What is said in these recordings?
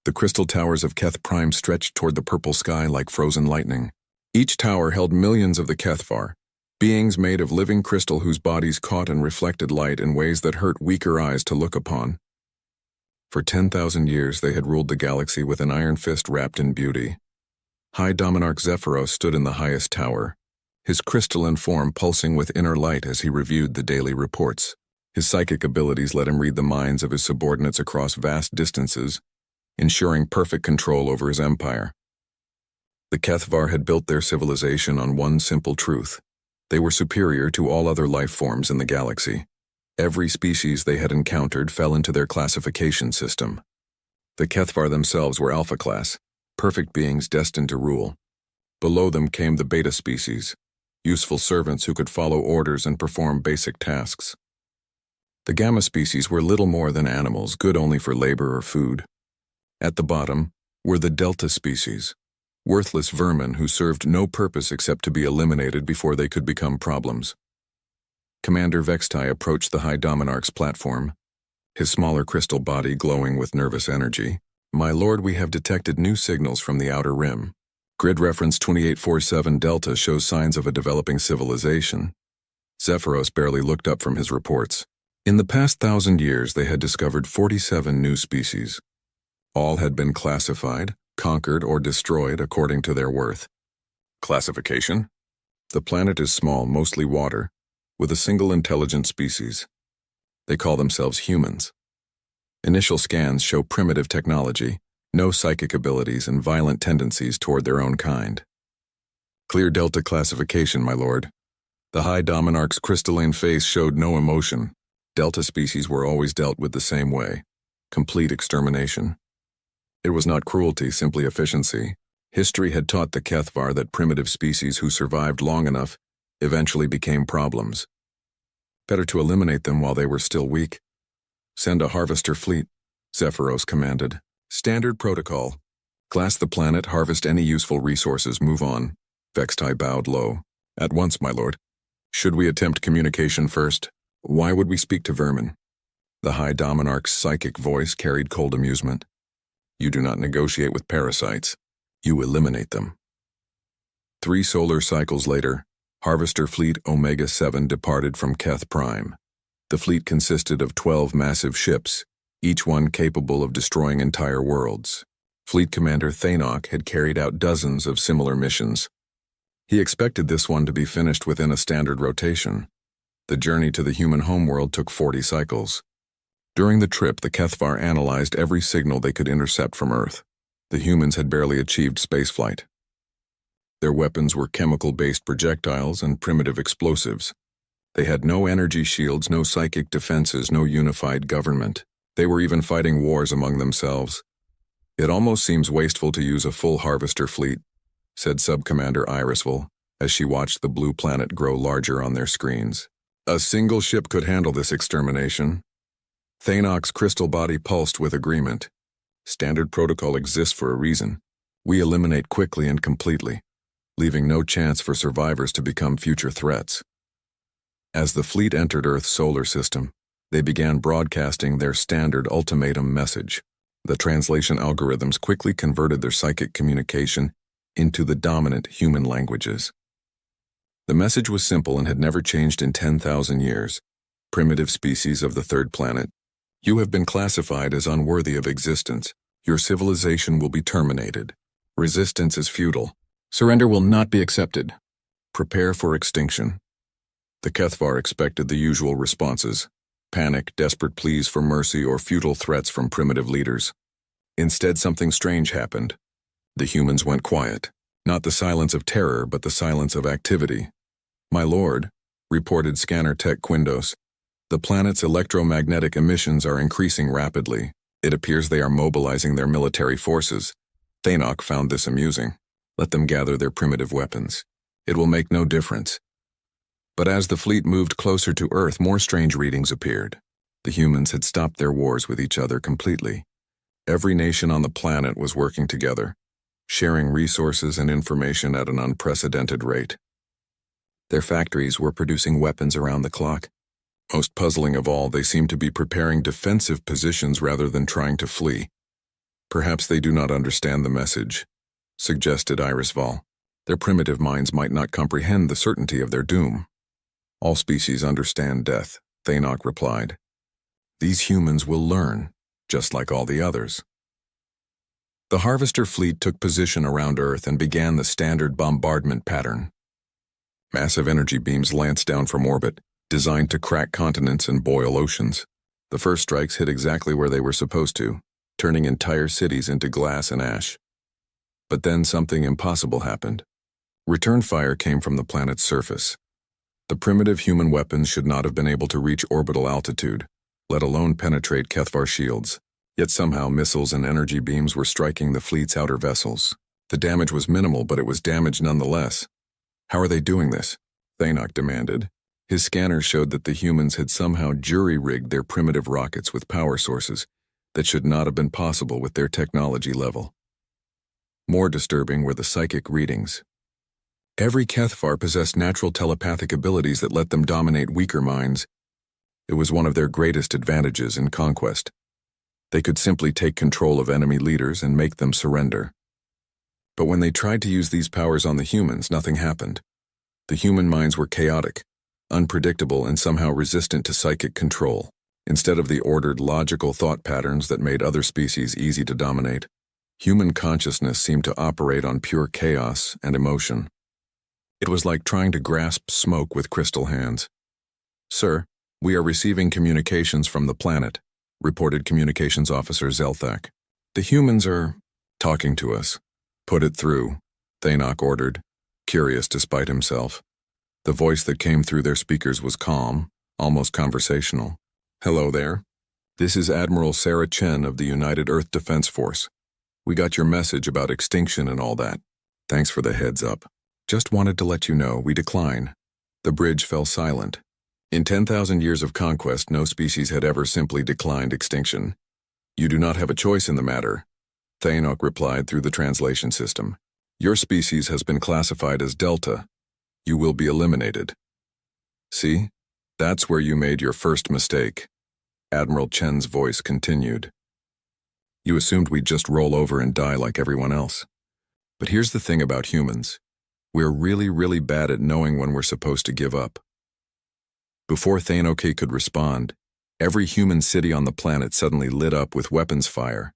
The crystal towers of Keth Prime stretched toward the purple sky like frozen lightning. Each tower held millions of the Kethvar, beings made of living crystal whose bodies caught and reflected light in ways that hurt weaker eyes to look upon. For 10,000 years they had ruled the galaxy with an iron fist wrapped in beauty. High Dominarch Zephyros stood in the highest tower, his crystalline form pulsing with inner light as he reviewed the daily reports. His psychic abilities let him read the minds of his subordinates across vast distances, ensuring perfect control over his empire. The Kethvar had built their civilization on one simple truth. They were superior to all other life forms in the galaxy. Every species they had encountered fell into their classification system. The Kethvar themselves were Alpha class, perfect beings destined to rule. Below them came the Beta species, useful servants who could follow orders and perform basic tasks. The Gamma species were little more than animals, good only for labor or food. At the bottom were the Delta species, worthless vermin who served no purpose except to be eliminated before they could become problems. Commander Vextai approached the High Dominarch's platform, his smaller crystal body glowing with nervous energy. "My lord, we have detected new signals from the outer rim. Grid reference 2847 Delta shows signs of a developing civilization." Zephyros barely looked up from his reports. In the past 1,000 years, they had discovered 47 new species. All had been classified, conquered, or destroyed according to their worth. Classification? The planet is small, mostly water, with a single intelligent species. They call themselves humans. Initial scans show primitive technology, no psychic abilities, and violent tendencies toward their own kind. Clear Delta classification, my lord. The High Dominarch's crystalline face showed no emotion. Delta species were always dealt with the same way. Complete extermination. It was not cruelty, simply efficiency. History had taught the Kethvar that primitive species who survived long enough eventually became problems. Better to eliminate them while they were still weak. "Send a harvester fleet," Zephyros commanded. "Standard protocol. Glass the planet, harvest any useful resources, move on." Vextai bowed low. "At once, my lord." "Should we attempt communication first? Why would we speak to vermin?" The High Dominarch's psychic voice carried cold amusement. "You do not negotiate with parasites. You eliminate them." 3 solar cycles later, Harvester Fleet Omega-7 departed from Keth Prime. The fleet consisted of 12 massive ships, each one capable of destroying entire worlds. Fleet Commander Thanok had carried out dozens of similar missions. He expected this one to be finished within a standard rotation. The journey to the human homeworld took 40 cycles. During the trip, the Kethvar analyzed every signal they could intercept from Earth. The humans had barely achieved spaceflight. Their weapons were chemical-based projectiles and primitive explosives. They had no energy shields, no psychic defenses, no unified government. They were even fighting wars among themselves. "It almost seems wasteful to use a full harvester fleet," said Sub-Commander Irisville, as she watched the blue planet grow larger on their screens. "A single ship could handle this extermination." Thanok's crystal body pulsed with agreement. "Standard protocol exists for a reason. We eliminate quickly and completely, leaving no chance for survivors to become future threats." As the fleet entered Earth's solar system, they began broadcasting their standard ultimatum message. The translation algorithms quickly converted their psychic communication into the dominant human languages. The message was simple and had never changed in 10,000 years. "Primitive species of the third planet, you have been classified as unworthy of existence. Your civilization will be terminated. Resistance is futile. Surrender will not be accepted. Prepare for extinction." The Kethvar expected the usual responses: panic, desperate pleas for mercy, or futile threats from primitive leaders. Instead, something strange happened. The humans went quiet. Not the silence of terror, but the silence of activity. "My lord," reported Scanner Tech Quindos, "the planet's electromagnetic emissions are increasing rapidly. It appears they are mobilizing their military forces." Thanok found this amusing. "Let them gather their primitive weapons. It will make no difference." But as the fleet moved closer to Earth, more strange readings appeared. The humans had stopped their wars with each other completely. Every nation on the planet was working together, sharing resources and information at an unprecedented rate. Their factories were producing weapons around the clock. Most puzzling of all, they seemed to be preparing defensive positions rather than trying to flee. Perhaps they do not understand the message, suggested Irisval. Their primitive minds might not comprehend the certainty of their doom. All species understand death, Thanok replied. These humans will learn, just like all the others. The Harvester fleet took position around Earth and began the standard bombardment pattern. Massive energy beams lanced down from orbit, designed to crack continents and boil oceans. The first strikes hit exactly where they were supposed to, turning entire cities into glass and ash. But then something impossible happened. Return fire came from the planet's surface. The primitive human weapons should not have been able to reach orbital altitude, let alone penetrate Kethvar shields. Yet somehow missiles and energy beams were striking the fleet's outer vessels. The damage was minimal, but it was damage nonetheless. How are they doing this? Thanok demanded. His scanners showed that the humans had somehow jury-rigged their primitive rockets with power sources that should not have been possible with their technology level. More disturbing were the psychic readings. Every Kethvar possessed natural telepathic abilities that let them dominate weaker minds. It was one of their greatest advantages in conquest. They could simply take control of enemy leaders and make them surrender. But when they tried to use these powers on the humans, nothing happened. The human minds were chaotic, unpredictable, and somehow resistant to psychic control. Instead of the ordered, logical thought patterns that made other species easy to dominate, human consciousness seemed to operate on pure chaos and emotion. It was like trying to grasp smoke with crystal hands. "Sir, we are receiving communications from the planet," reported Communications Officer Zelthak. "The humans are talking to us." "Put it through," Thanok ordered, curious despite himself. The voice that came through their speakers was calm, almost conversational. "Hello there. This is Admiral Sarah Chen of the United Earth Defense Force. We got your message about extinction and all that. Thanks for the heads up. Just wanted to let you know we decline." The bridge fell silent. In 10,000 years of conquest, no species had ever simply declined extinction. "You do not have a choice in the matter," Thanok replied through the translation system. "Your species has been classified as Delta. You will be eliminated." "See? That's where you made your first mistake," Admiral Chen's voice continued. "You assumed we'd just roll over and die like everyone else. But here's the thing about humans. We're really, really bad at knowing when we're supposed to give up." Before Thanok could respond, every human city on the planet suddenly lit up with weapons fire.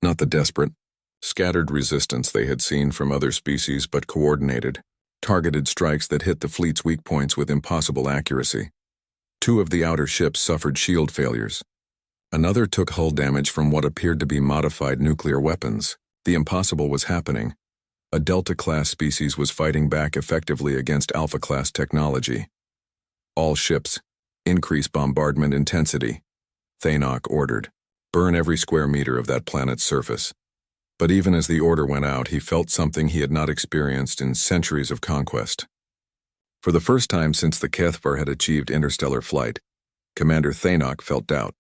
Not the desperate, scattered resistance they had seen from other species, but coordinated, targeted strikes that hit the fleet's weak points with impossible accuracy. 2 of the outer ships suffered shield failures. Another took hull damage from what appeared to be modified nuclear weapons. The impossible was happening. A Delta-class species was fighting back effectively against Alpha-class technology. "All ships, increase bombardment intensity," Thanok ordered. "Burn every square meter of that planet's surface." But even as the order went out, he felt something he had not experienced in centuries of conquest. For the first time since the Kethvar had achieved interstellar flight, Commander Thanok felt doubt.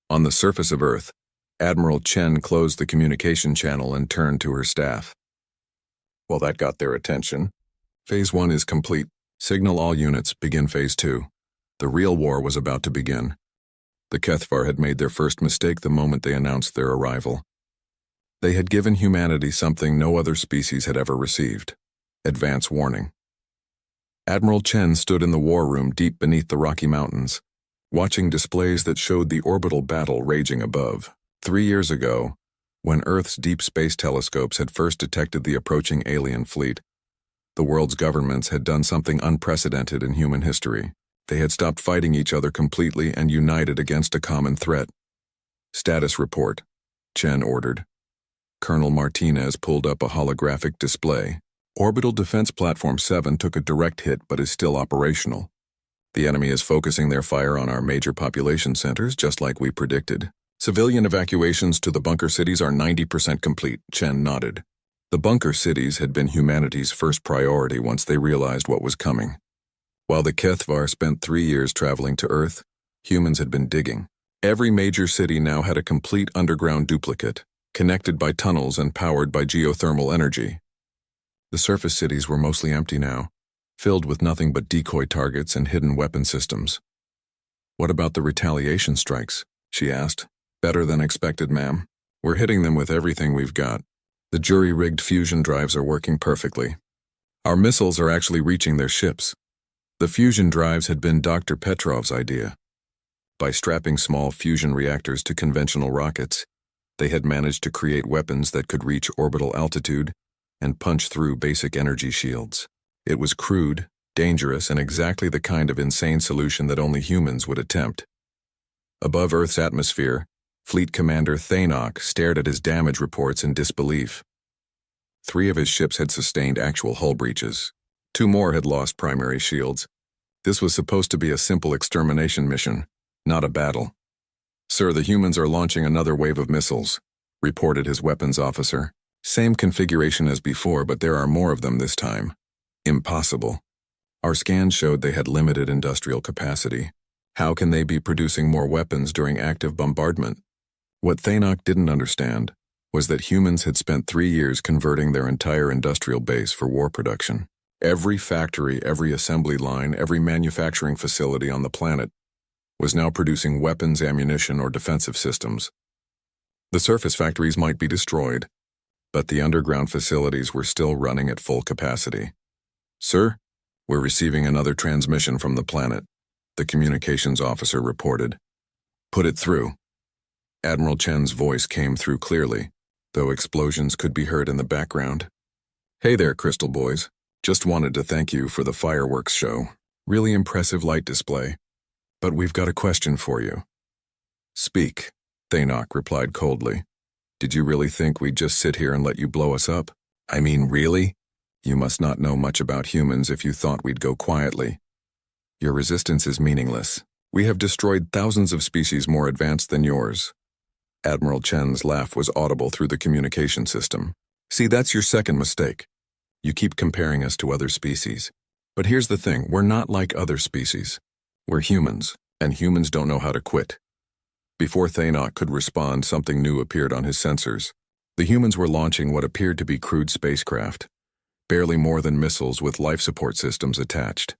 On the surface of Earth, Admiral Chen closed the communication channel and turned to her staff. "Well, that got their attention. Phase 1 is complete. Signal all units, begin Phase 2. The real war was about to begin." The Kethvar had made their first mistake the moment they announced their arrival. They had given humanity something no other species had ever received: advance warning. Admiral Chen stood in the war room deep beneath the Rocky Mountains, watching displays that showed the orbital battle raging above. 3 years ago, when Earth's deep space telescopes had first detected the approaching alien fleet, the world's governments had done something unprecedented in human history. They had stopped fighting each other completely and united against a common threat. "Status report," Chen ordered. Colonel Martinez pulled up a holographic display. "Orbital Defense Platform 7 took a direct hit but is still operational. The enemy is focusing their fire on our major population centers, just like we predicted. Civilian evacuations to the bunker cities are 90% complete," Chen nodded. The bunker cities had been humanity's first priority once they realized what was coming. While the Kethvar spent 3 years traveling to Earth, humans had been digging. Every major city now had a complete underground duplicate, connected by tunnels and powered by geothermal energy. The surface cities were mostly empty now, filled with nothing but decoy targets and hidden weapon systems. "What about the retaliation strikes?" she asked. "Better than expected, ma'am. We're hitting them with everything we've got. The jury-rigged fusion drives are working perfectly. Our missiles are actually reaching their ships. The fusion drives had been Dr. Petrov's idea. By strapping small fusion reactors to conventional rockets, they had managed to create weapons that could reach orbital altitude and punch through basic energy shields. It was crude, dangerous, and exactly the kind of insane solution that only humans would attempt. Above Earth's atmosphere, Fleet Commander Thainok stared at his damage reports in disbelief. 3 of his ships had sustained actual hull breaches. 2 more had lost primary shields. This was supposed to be a simple extermination mission, not a battle. "Sir, the humans are launching another wave of missiles," reported his weapons officer. "Same configuration as before, but there are more of them this time." "Impossible. Our scans showed they had limited industrial capacity. How can they be producing more weapons during active bombardment?" What Thainok didn't understand was that humans had spent 3 years converting their entire industrial base for war production. Every factory, every assembly line, every manufacturing facility on the planet was now producing weapons, ammunition, or defensive systems. The surface factories might be destroyed, but the underground facilities were still running at full capacity. "Sir, we're receiving another transmission from the planet," the communications officer reported. "Put it through." Admiral Chen's voice came through clearly, though explosions could be heard in the background. "Hey there, Crystal Boys. Just wanted to thank you for the fireworks show. Really impressive light display. But we've got a question for you." "Speak," Thainok replied coldly. "Did you really think we'd just sit here and let you blow us up? I mean, really? You must not know much about humans if you thought we'd go quietly. Your resistance is meaningless. We have destroyed thousands of species more advanced than yours." Admiral Chen's laugh was audible through the communication system. "See, that's your second mistake. You keep comparing us to other species. But here's the thing, we're not like other species. We're humans, and humans don't know how to quit." Before Thainok could respond, something new appeared on his sensors. The humans were launching what appeared to be crude spacecraft, barely more than missiles with life support systems attached.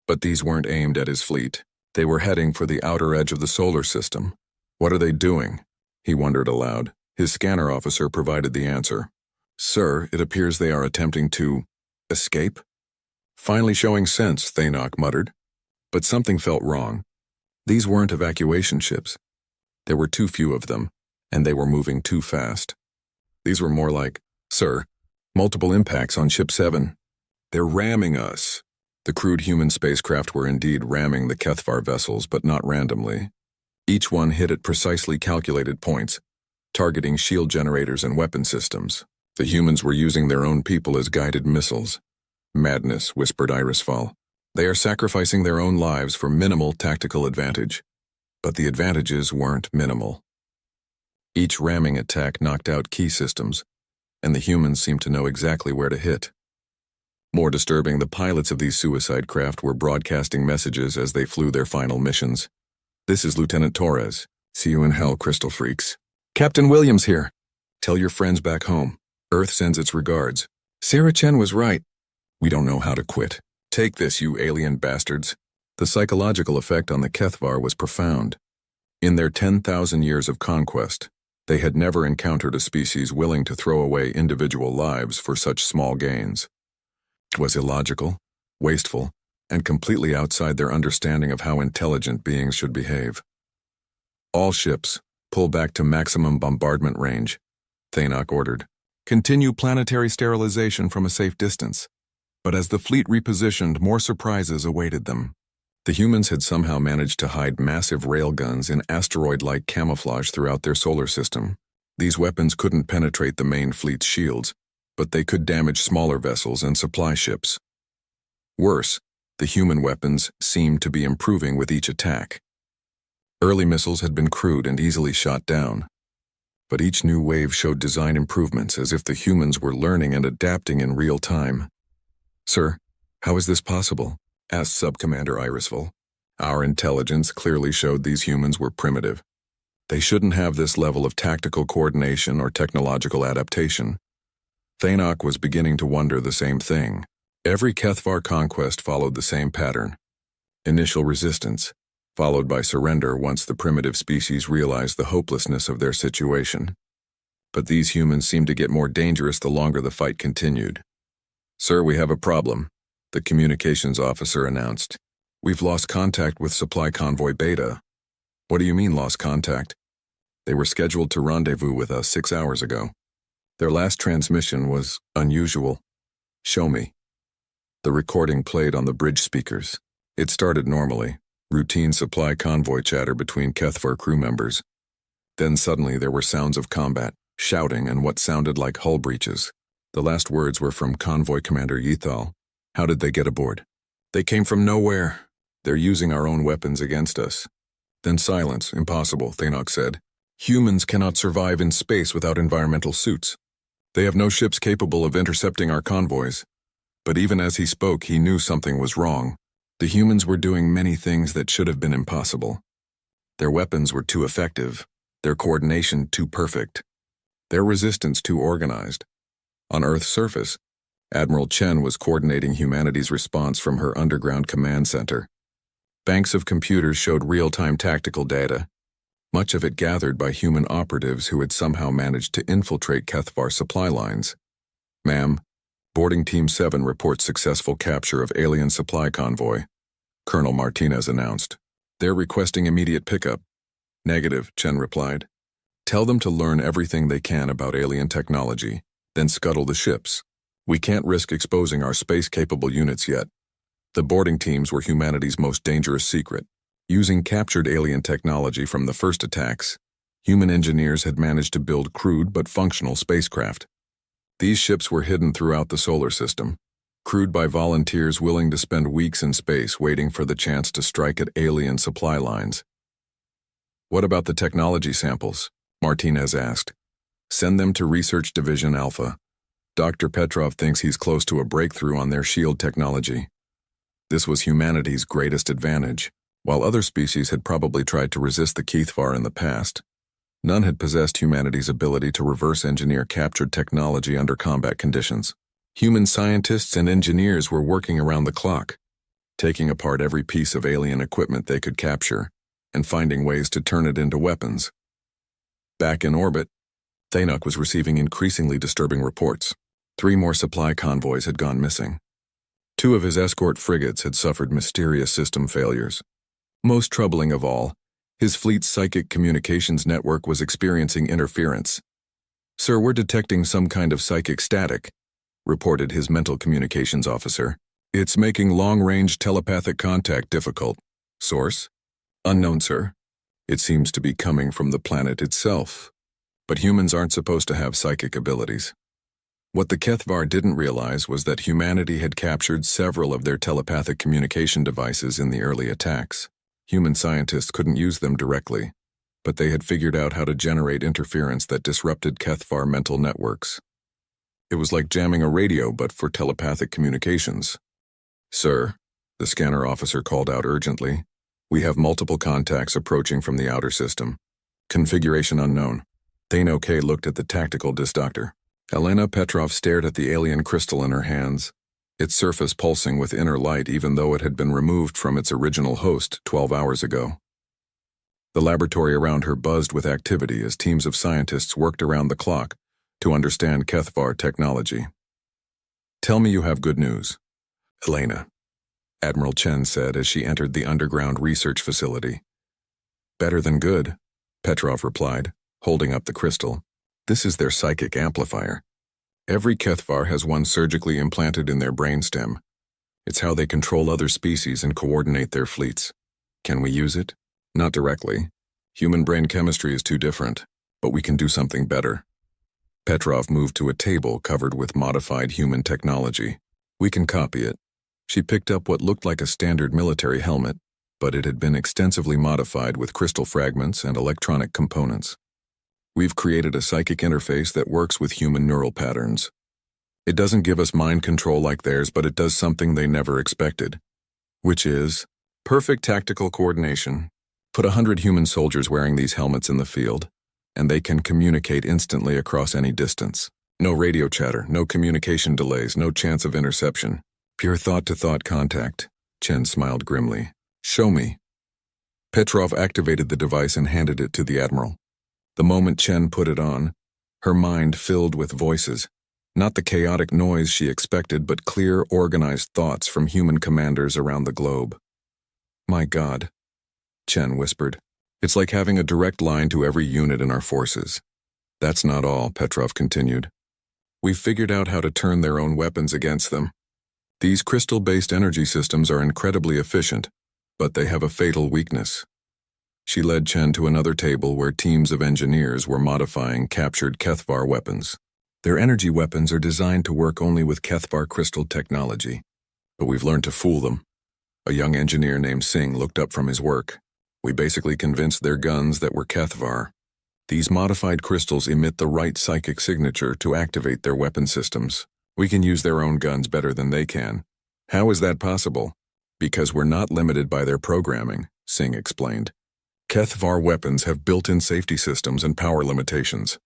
But these weren't aimed at his fleet. They were heading for the outer edge of the solar system. "What are they doing?" he wondered aloud. His scanner officer provided the answer. "Sir, it appears they are attempting to escape." "Finally showing sense," Thainok muttered. But something felt wrong. These weren't evacuation ships. There were too few of them, and they were moving too fast. These were more like, "Sir, multiple impacts on Ship 7. They're ramming us." The crude human spacecraft were indeed ramming the Kethvar vessels, but not randomly. Each one hit at precisely calculated points, targeting shield generators and weapon systems. The humans were using their own people as guided missiles. "Madness," whispered Irisfall. "They are sacrificing their own lives for minimal tactical advantage." But the advantages weren't minimal. Each ramming attack knocked out key systems, and the humans seemed to know exactly where to hit. More disturbing, the pilots of these suicide craft were broadcasting messages as they flew their final missions. "This is Lieutenant Torres. See you in hell, Crystal Freaks. Captain Williams here. Tell your friends back home. Earth sends its regards. Sarah Chen was right. We don't know how to quit. Take this, you alien bastards." The psychological effect on the Kethvar was profound. In their 10,000 years of conquest, they had never encountered a species willing to throw away individual lives for such small gains. It was illogical, wasteful, and completely outside their understanding of how intelligent beings should behave. "All ships, pull back to maximum bombardment range," Thainok ordered. "Continue planetary sterilization from a safe distance." But as the fleet repositioned, more surprises awaited them. The humans had somehow managed to hide massive railguns in asteroid-like camouflage throughout their solar system. These weapons couldn't penetrate the main fleet's shields, but they could damage smaller vessels and supply ships. Worse, the human weapons seemed to be improving with each attack. Early missiles had been crude and easily shot down, but each new wave showed design improvements as if the humans were learning and adapting in real time. "Sir, how is this possible?" asked Subcommander Irisful. "Our intelligence clearly showed these humans were primitive. They shouldn't have this level of tactical coordination or technological adaptation." Thainok was beginning to wonder the same thing. Every Kethvar conquest followed the same pattern. Initial resistance, followed by surrender once the primitive species realized the hopelessness of their situation. But these humans seemed to get more dangerous the longer the fight continued. "Sir, we have a problem," the communications officer announced. "We've lost contact with Supply Convoy Beta." "What do you mean, lost contact?" "They were scheduled to rendezvous with us 6 hours ago. Their last transmission was unusual." "Show me." The recording played on the bridge speakers. It started normally, routine Supply Convoy chatter between Kethvar crew members. Then suddenly there were sounds of combat, shouting, and what sounded like hull breaches. The last words were from Convoy Commander Yethal. "How did they get aboard?" "They came from nowhere. They're using our own weapons against us." "Then silence. Impossible," Thanok said. "Humans cannot survive in space without environmental suits. They have no ships capable of intercepting our convoys." But even as he spoke, he knew something was wrong. The humans were doing many things that should have been impossible. Their weapons were too effective, their coordination too perfect, their resistance too organized. On Earth's surface, Admiral Chen was coordinating humanity's response from her underground command center. Banks of computers showed real-time tactical data, much of it gathered by human operatives who had somehow managed to infiltrate Kethvar supply lines. "Ma'am, Boarding Team 7 reports successful capture of alien supply convoy," Colonel Martinez announced. "They're requesting immediate pickup." "Negative," Chen replied. "Tell them to learn everything they can about alien technology, then scuttle the ships. We can't risk exposing our space-capable units yet." The boarding teams were humanity's most dangerous secret. Using captured alien technology from the first attacks, human engineers had managed to build crude but functional spacecraft. These ships were hidden throughout the solar system, crewed by volunteers willing to spend weeks in space waiting for the chance to strike at alien supply lines. "What about the technology samples?" Martinez asked. "Send them to Research Division Alpha. Dr. Petrov thinks he's close to a breakthrough on their shield technology." This was humanity's greatest advantage. While other species had probably tried to resist the Kethvar in the past, none had possessed humanity's ability to reverse engineer captured technology under combat conditions. Human scientists and engineers were working around the clock, taking apart every piece of alien equipment they could capture and finding ways to turn it into weapons. Back in orbit, Thanok was receiving increasingly disturbing reports. 3 more supply convoys had gone missing. 2 of his escort frigates had suffered mysterious system failures. Most troubling of all, his fleet's psychic communications network was experiencing interference. "Sir, we're detecting some kind of psychic static," reported his mental communications officer. "It's making long-range telepathic contact difficult." "Source?" "Unknown, sir. It seems to be coming from the planet itself. But humans aren't supposed to have psychic abilities." What the Kethvar didn't realize was that humanity had captured several of their telepathic communication devices in the early attacks. Human scientists couldn't use them directly, but they had figured out how to generate interference that disrupted Kethvar mental networks. It was like jamming a radio, but for telepathic communications. "Sir," the scanner officer called out urgently, "we have multiple contacts approaching from the outer system. Configuration unknown." Thanok looked at the tactical disc doctor. Elena Petrov stared at the alien crystal in her hands, its surface pulsing with inner light even though it had been removed from its original host 12 hours ago. The laboratory around her buzzed with activity as teams of scientists worked around the clock to understand Kethvar technology. "Tell me you have good news." "Elena," Admiral Chen said as she entered the underground research facility. "Better than good," Petrov replied, holding up the crystal. "This is their psychic amplifier. Every Kethvar has one surgically implanted in their brainstem. It's how they control other species and coordinate their fleets. Can we use it? Not directly. Human brain chemistry is too different, but we can do something better." Petrov moved to a table covered with modified human technology. "We can copy it." She picked up what looked like a standard military helmet, but it had been extensively modified with crystal fragments and electronic components. "We've created a psychic interface that works with human neural patterns. It doesn't give us mind control like theirs, but it does something they never expected, which is perfect tactical coordination. Put 100 human soldiers wearing these helmets in the field, and they can communicate instantly across any distance. No radio chatter, no communication delays, no chance of interception. Pure thought-to-thought contact." Chen smiled grimly. "Show me." Petrov activated the device and handed it to the admiral. The moment Chen put it on, Her mind filled with voices. Not the chaotic noise she expected, but clear, organized thoughts from human commanders around the globe. "My God," Chen whispered. "It's like having a direct line to every unit in our forces." "That's not all," Petrov continued. "We've figured out how to turn their own weapons against them. These crystal-based energy systems are incredibly efficient, but they have a fatal weakness." She led Chen to another table where teams of engineers were modifying captured Kethvar weapons. Their energy weapons are designed to work only with Kethvar crystal technology, but we've learned to fool them. A young engineer named Singh looked up from his work. "We basically convinced their guns that we're Kethvar. These modified crystals emit the right psychic signature to activate their weapon systems. We can use their own guns better than they can." "How is that possible?" "Because we're not limited by their programming," Singh explained. "Kethvar weapons have built-in safety systems and power limitations.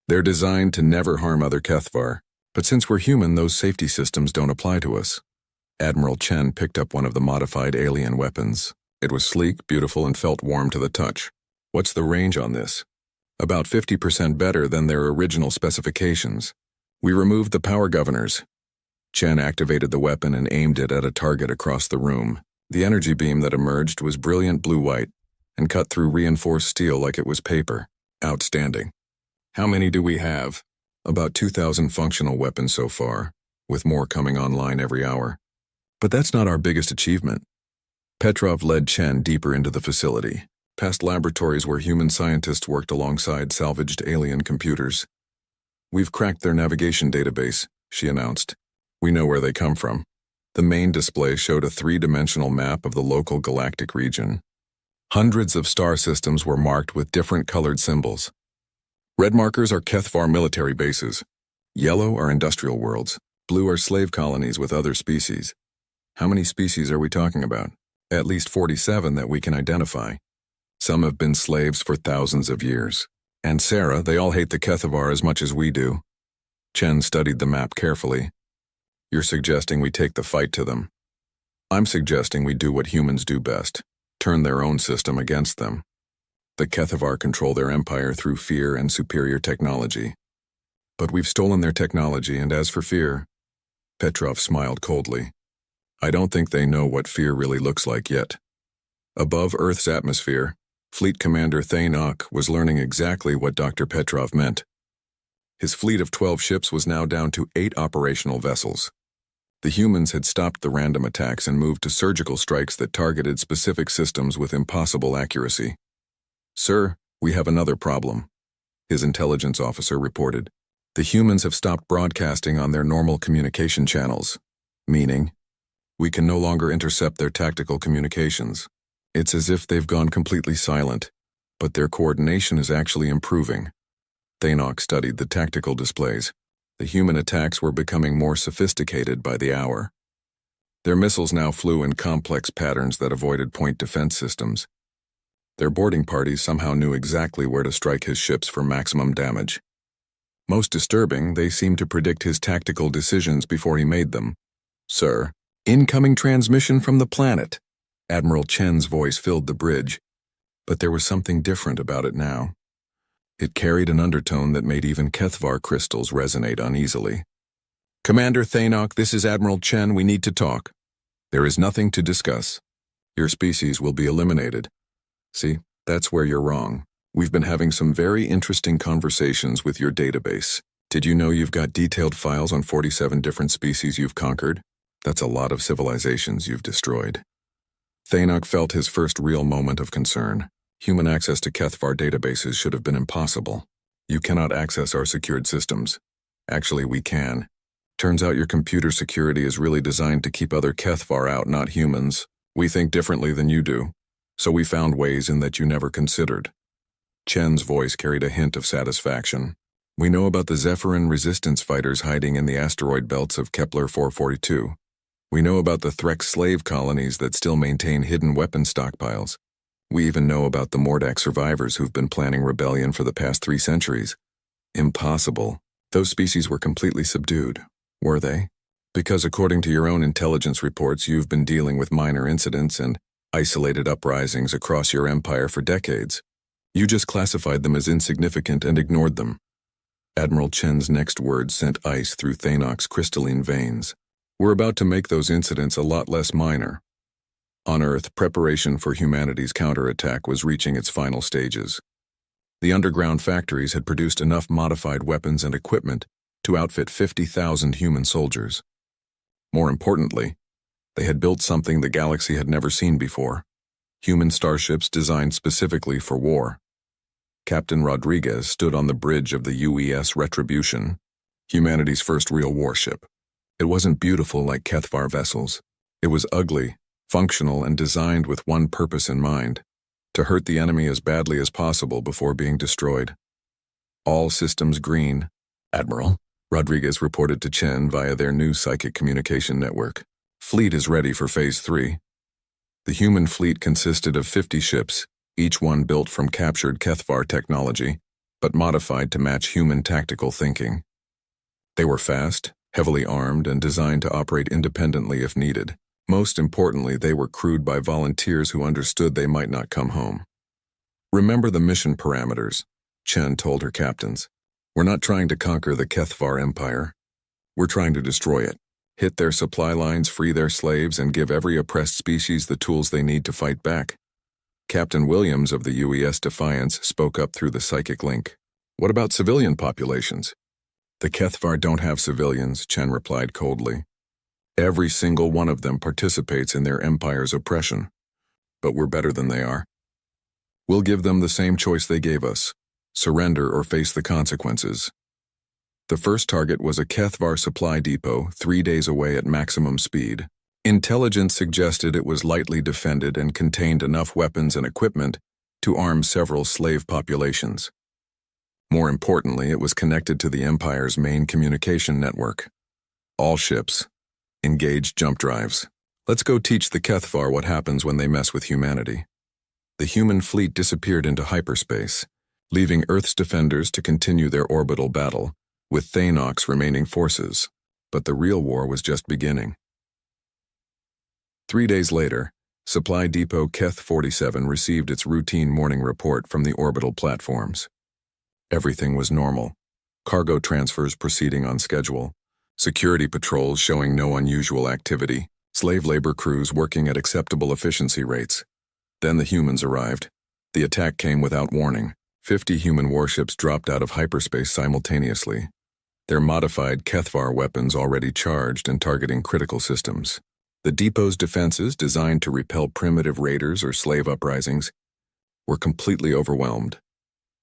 They're designed to never harm other Kethvar, but since we're human, those safety systems don't apply to us." Admiral Chen picked up one of the modified alien weapons. It was sleek, beautiful, and felt warm to the touch. "What's the range on this?" "About 50% better than their original specifications. We removed the power governors." Chen activated the weapon and aimed it at a target across the room. The energy beam that emerged was brilliant blue-white and cut through reinforced steel like it was paper. "Outstanding. How many do we have?" "About 2,000 functional weapons so far, with more coming online every hour. But that's not our biggest achievement." Petrov led Chen deeper into the facility, past laboratories where human scientists worked alongside salvaged alien computers. "We've cracked their navigation database," she announced. "We know where they come from." The main display showed a three-dimensional map of the local galactic region. Hundreds of star systems were marked with different colored symbols. Red markers are Kethvar military bases. Yellow are industrial worlds. Blue are slave colonies with other species. "How many species are we talking about?" "At least 47 that we can identify. Some have been slaves for thousands of years. And Sarah, they all hate the Kethvar as much as we do." Chen studied the map carefully. "You're suggesting we take the fight to them." "I'm suggesting we do what humans do best, turn their own system against them. The Kethvar control their empire through fear and superior technology. But we've stolen their technology, and as for fear," Petrov smiled coldly, "I don't think they know what fear really looks like yet." Above Earth's atmosphere, Fleet Commander Thaynok was learning exactly what Dr. Petrov meant. His fleet of 12 ships was now down to 8 operational vessels. The humans had stopped the random attacks and moved to surgical strikes that targeted specific systems with impossible accuracy. "Sir, we have another problem," his intelligence officer reported. "The humans have stopped broadcasting on their normal communication channels, meaning we can no longer intercept their tactical communications. It's as if they've gone completely silent, but their coordination is actually improving." Thaynok studied the tactical displays. The human attacks were becoming more sophisticated by the hour. Their missiles now flew in complex patterns that avoided point defense systems. Their boarding parties somehow knew exactly where to strike his ships for maximum damage. Most disturbing, they seemed to predict his tactical decisions before he made them. "Sir, incoming transmission from the planet." Admiral Chen's voice filled the bridge, but there was something different about it now. It carried an undertone that made even Kethvar crystals resonate uneasily. "Commander Thaynok, this is Admiral Chen. We need to talk." "There is nothing to discuss. Your species will be eliminated." "See, that's where you're wrong. We've been having some very interesting conversations with your database. Did you know you've got detailed files on 47 different species you've conquered? That's a lot of civilizations you've destroyed." Thaynok felt his first real moment of concern. Human access to Kethvar databases should have been impossible. "You cannot access our secured systems." "Actually, we can. Turns out your computer security is really designed to keep other Kethvar out, not humans. We think differently than you do. So we found ways in that you never considered." Chen's voice carried a hint of satisfaction. "We know about the Zephyrin resistance fighters hiding in the asteroid belts of Kepler 442. We know about the Threx slave colonies that still maintain hidden weapon stockpiles. We even know about the Mordak survivors who've been planning rebellion for the past 3 centuries. Impossible. Those species were completely subdued, were they? Because according to your own intelligence reports, you've been dealing with minor incidents and isolated uprisings across your empire for decades. You just classified them as insignificant and ignored them." Admiral Chen's next words sent ice through Thanok's crystalline veins. We're about to make those incidents a lot less minor. On Earth, preparation for humanity's counterattack was reaching its final stages. The underground factories had produced enough modified weapons and equipment to outfit 50,000 human soldiers. More importantly, they had built something the galaxy had never seen before: human starships designed specifically for war. Captain Rodriguez stood on the bridge of the UES Retribution, humanity's first real warship. It wasn't beautiful like Kethvar vessels. It was ugly, functional, and designed with one purpose in mind: to hurt the enemy as badly as possible before being destroyed. All systems green, Admiral, Rodriguez reported to Chen via their new psychic communication network. Fleet is ready for Phase 3. The human fleet consisted of 50 ships, each one built from captured Kethvar technology, but modified to match human tactical thinking. They were fast, heavily armed, and designed to operate independently if needed. Most importantly, they were crewed by volunteers who understood they might not come home. Remember the mission parameters, Chen told her captains. We're not trying to conquer the Kethvar Empire. We're trying to destroy it, hit their supply lines, free their slaves, and give every oppressed species the tools they need to fight back. Captain Williams of the UES Defiance spoke up through the psychic link. What about civilian populations? The Kethvar don't have civilians, Chen replied coldly. Every single one of them participates in their empire's oppression. But we're better than they are. We'll give them the same choice they gave us: surrender or face the consequences. The first target was a Kethvar supply depot 3 days away at maximum speed. Intelligence suggested it was lightly defended and contained enough weapons and equipment to arm several slave populations. More importantly, it was connected to the Empire's main communication network. All ships, engage jump drives. Let's go teach the Kethvar what happens when they mess with humanity. The human fleet disappeared into hyperspace, leaving Earth's defenders to continue their orbital battle, with Thanok's remaining forces. But the real war was just beginning. 3 days later, Supply Depot Keth 47 received its routine morning report from the orbital platforms. Everything was normal. Cargo transfers proceeding on schedule, security patrols showing no unusual activity, slave labor crews working at acceptable efficiency rates. Then the humans arrived. The attack came without warning. 50 human warships dropped out of hyperspace simultaneously, their modified Kethvar weapons already charged and targeting critical systems. The depot's defenses, designed to repel primitive raiders or slave uprisings, were completely overwhelmed.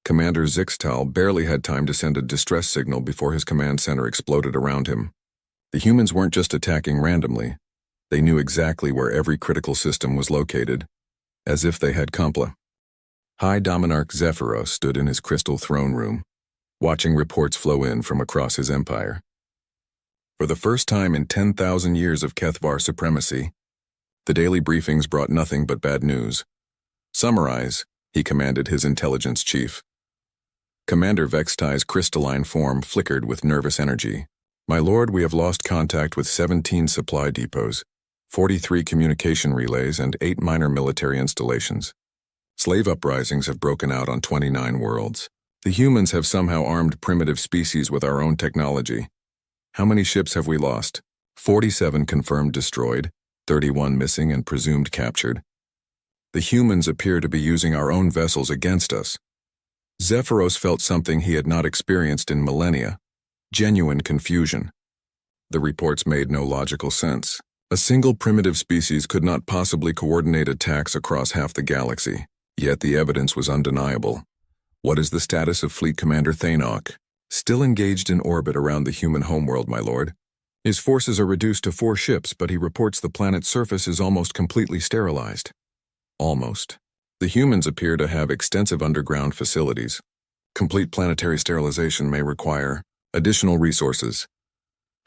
Commander Zixtal barely had time to send a distress signal before his command center exploded around him. The humans weren't just attacking randomly. They knew exactly where every critical system was located, as if they had Compla. High Dominarch Zephyros stood in his crystal throne room, watching reports flow in from across his empire. For the first time in 10,000 years of Kethvar supremacy, the daily briefings brought nothing but bad news. Summarize, he commanded his intelligence chief. Commander Vextai's crystalline form flickered with nervous energy. My lord, we have lost contact with 17 supply depots, 43 communication relays, and 8 minor military installations. Slave uprisings have broken out on 29 worlds. The humans have somehow armed primitive species with our own technology. How many ships have we lost? 47 confirmed destroyed, 31 missing and presumed captured. The humans appear to be using our own vessels against us. Zephyros felt something he had not experienced in millennia: genuine confusion. The reports made no logical sense. A single primitive species could not possibly coordinate attacks across half the galaxy, yet the evidence was undeniable. What is the status of Fleet Commander Thanok? Still engaged in orbit around the human homeworld, my lord. His forces are reduced to 4 ships, but he reports the planet's surface is almost completely sterilized. Almost. The humans appear to have extensive underground facilities. Complete planetary sterilization may require additional resources.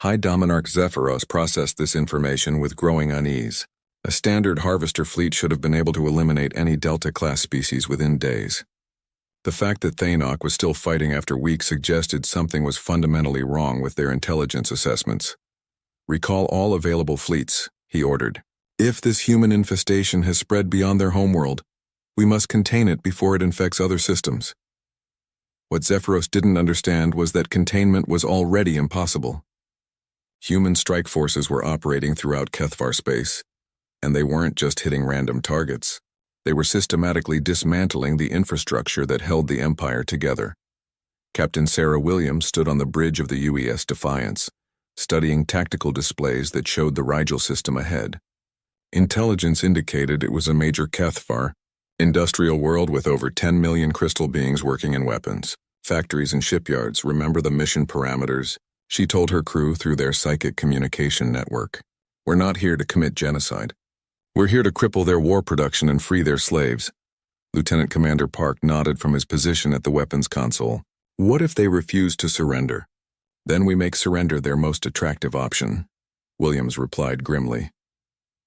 High Dominarch Zephyros processed this information with growing unease. A standard harvester fleet should have been able to eliminate any Delta-class species within days. The fact that Thanok was still fighting after weeks suggested something was fundamentally wrong with their intelligence assessments. Recall all available fleets, he ordered. If this human infestation has spread beyond their homeworld, we must contain it before it infects other systems. What Zephyros didn't understand was that containment was already impossible. Human strike forces were operating throughout Kethvar space, and they weren't just hitting random targets. They were systematically dismantling the infrastructure that held the Empire together. Captain Sarah Williams stood on the bridge of the UES Defiance, studying tactical displays that showed the Rigel system ahead. Intelligence indicated it was a major Kethvar, industrial world with over 10 million crystal beings working in weapons, factories and shipyards. Remember the mission parameters? She told her crew through their psychic communication network. We're not here to commit genocide. We're here to cripple their war production and free their slaves. Lieutenant Commander Park nodded from his position at the weapons console. What if they refuse to surrender? Then we make surrender their most attractive option, Williams replied grimly.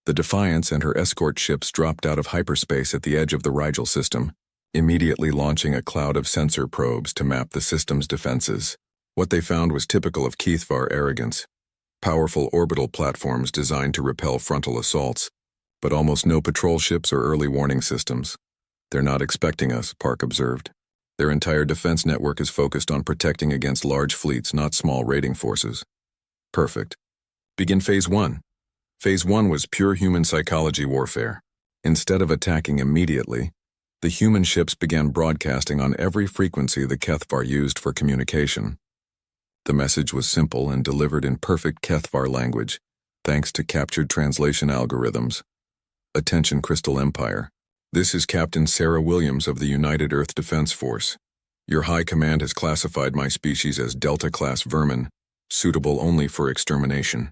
The Defiance and her escort ships dropped out of hyperspace at the edge of the Rigel system, immediately launching a cloud of sensor probes to map the system's defenses. What they found was typical of Kethvar arrogance. Powerful orbital platforms designed to repel frontal assaults, but almost no patrol ships or early warning systems. They're not expecting us, Park observed. Their entire defense network is focused on protecting against large fleets, not small raiding forces. Perfect. Begin Phase 1. Phase 1 was pure human psychology warfare. Instead of attacking immediately, the human ships began broadcasting on every frequency the Kethvar used for communication. The message was simple and delivered in perfect Kethvar language, thanks to captured translation algorithms. Attention Crystal Empire. This is Captain Sarah Williams of the United Earth Defense Force. Your High Command has classified my species as Delta-class vermin, suitable only for extermination.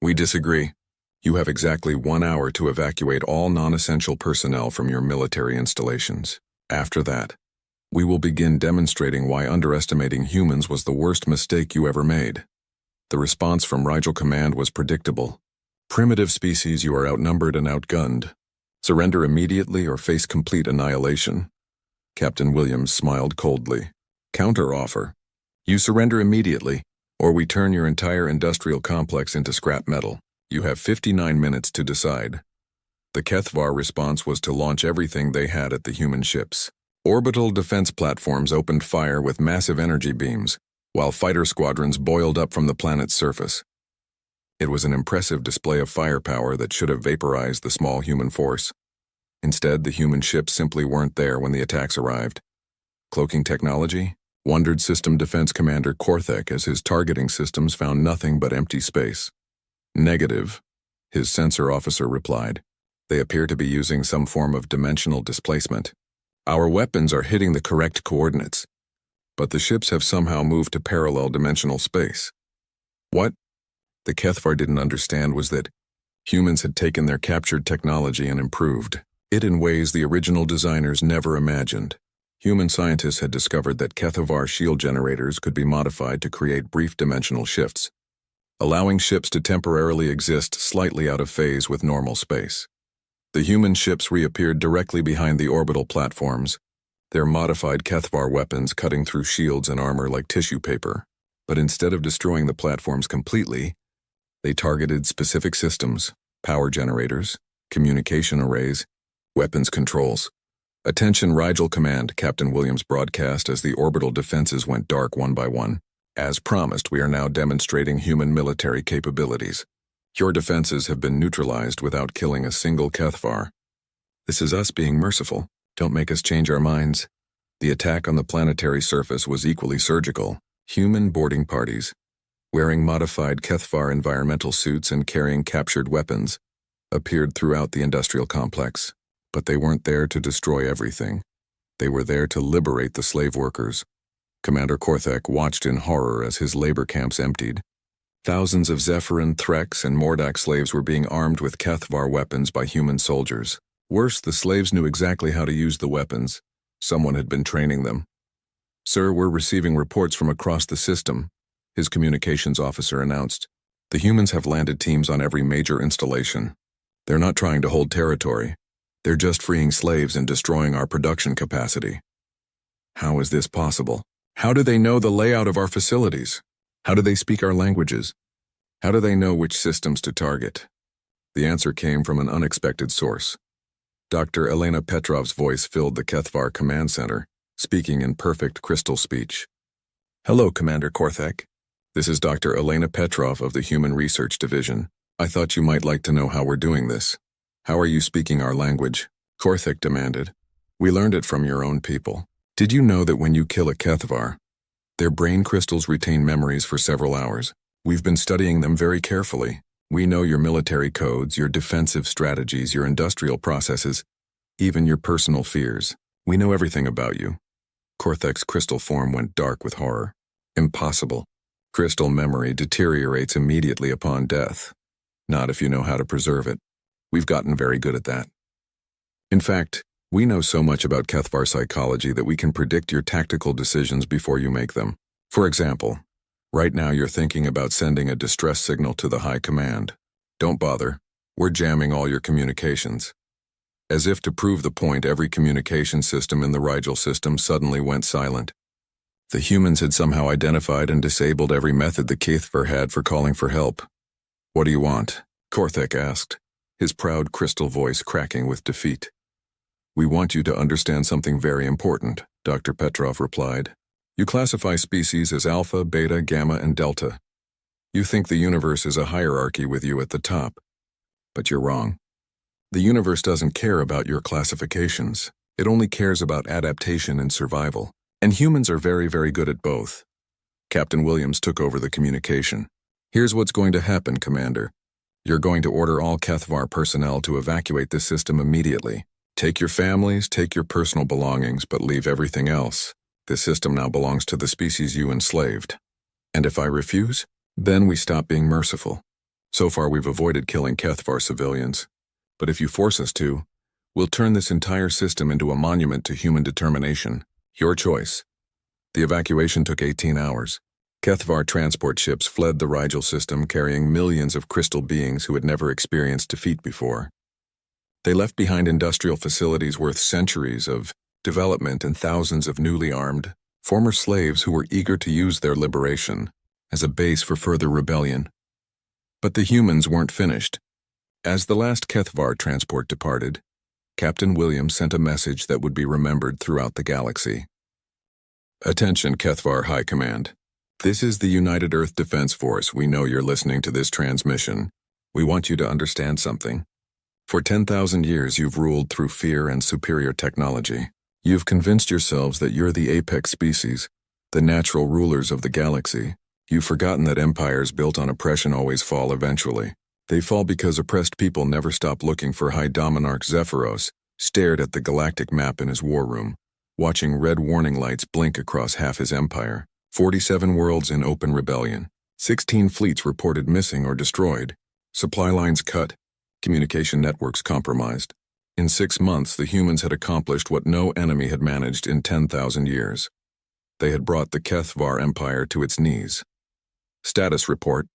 We disagree. You have exactly 1 hour to evacuate all non-essential personnel from your military installations. After that, we will begin demonstrating why underestimating humans was the worst mistake you ever made. The response from Rigel Command was predictable. Primitive species, you are outnumbered and outgunned. Surrender immediately or face complete annihilation. Captain Williams smiled coldly. Counter-offer. You surrender immediately, or we turn your entire industrial complex into scrap metal. You have 59 minutes to decide. The Kethvar response was to launch everything they had at the human ships. Orbital defense platforms opened fire with massive energy beams, while fighter squadrons boiled up from the planet's surface. It was an impressive display of firepower that should have vaporized the small human force. Instead, the human ships simply weren't there when the attacks arrived. Cloaking technology? Wondered System Defense Commander Korthek as his targeting systems found nothing but empty space. Negative, his sensor officer replied. They appear to be using some form of dimensional displacement. Our weapons are hitting the correct coordinates, but the ships have somehow moved to parallel dimensional space. What the Kethvar didn't understand was that humans had taken their captured technology and improved it in ways the original designers never imagined. Human scientists had discovered that Kethvar shield generators could be modified to create brief dimensional shifts, allowing ships to temporarily exist slightly out of phase with normal space. The human ships reappeared directly behind the orbital platforms, their modified Kethvar weapons cutting through shields and armor like tissue paper. But instead of destroying the platforms completely, they targeted specific systems, power generators, communication arrays, weapons controls. Attention Rigel Command, Captain Williams broadcast as the orbital defenses went dark one by one. As promised, we are now demonstrating human military capabilities. Your defenses have been neutralized without killing a single Kethvar. This is us being merciful. Don't make us change our minds. The attack on the planetary surface was equally surgical. Human boarding parties, wearing modified Kethvar environmental suits and carrying captured weapons, appeared throughout the industrial complex. But they weren't there to destroy everything. They were there to liberate the slave workers. Commander Korthek watched in horror as his labor camps emptied. Thousands of Zephyrin, Threx, and Mordak slaves were being armed with Kethvar weapons by human soldiers. Worse, the slaves knew exactly how to use the weapons. Someone had been training them. Sir, we're receiving reports from across the system, his communications officer announced. The humans have landed teams on every major installation. They're not trying to hold territory. They're just freeing slaves and destroying our production capacity. How is this possible? How do they know the layout of our facilities? How do they speak our languages? How do they know which systems to target? The answer came from an unexpected source. Dr. Elena Petrov's voice filled the Kethvar command center, speaking in perfect crystal speech. Hello, Commander Korthek. This is Dr. Elena Petrov of the Human Research Division. I thought you might like to know how we're doing this. How are you speaking our language? Korthek demanded. We learned it from your own people. Did you know that when you kill a Kethvar, their brain crystals retain memories for several hours? We've been studying them very carefully. We know your military codes, your defensive strategies, your industrial processes, even your personal fears. We know everything about you. Korthek's crystal form went dark with horror. Impossible. Crystal memory deteriorates immediately upon death. Not if you know how to preserve it. We've gotten very good at that. In fact, we know so much about Kethvar psychology that we can predict your tactical decisions before you make them. For example, right now you're thinking about sending a distress signal to the High Command. Don't bother. We're jamming all your communications. As if to prove the point, every communication system in the Rigel system suddenly went silent. The humans had somehow identified and disabled every method the Kethvar had for calling for help. What do you want? Korthek asked, his proud crystal voice cracking with defeat. We want you to understand something very important, Dr. Petrov replied. You classify species as alpha, beta, gamma, and delta. You think the universe is a hierarchy with you at the top. But you're wrong. The universe doesn't care about your classifications. It only cares about adaptation and survival. And humans are very, very good at both. Captain Williams took over the communication. Here's what's going to happen, Commander. You're going to order all Kethvar personnel to evacuate this system immediately. Take your families, take your personal belongings, but leave everything else. This system now belongs to the species you enslaved. And if I refuse, then we stop being merciful. So far we've avoided killing Kethvar civilians. But if you force us to, we'll turn this entire system into a monument to human determination. Your choice. The evacuation took 18 hours. Kethvar transport ships fled the Rigel system carrying millions of crystal beings who had never experienced defeat before. They left behind industrial facilities worth centuries of development and thousands of newly armed, former slaves who were eager to use their liberation as a base for further rebellion. But the humans weren't finished. As the last Kethvar transport departed, Captain Williams sent a message that would be remembered throughout the galaxy. Attention, Kethvar High Command. This is the United Earth Defense Force. We know you're listening to this transmission. We want you to understand something. For 10,000 years, you've ruled through fear and superior technology. You've convinced yourselves that you're the apex species, the natural rulers of the galaxy. You've forgotten that empires built on oppression always fall eventually. They fall because oppressed people never stop looking for High Dominarch Zephyros, stared at the galactic map in his war room, watching red warning lights blink across half his empire. 47 worlds in open rebellion. 16 fleets reported missing or destroyed. Supply lines cut. Communication networks compromised. In 6 months, the humans had accomplished what no enemy had managed in 10,000 years. They had brought the Kethvar Empire to its knees. Status report,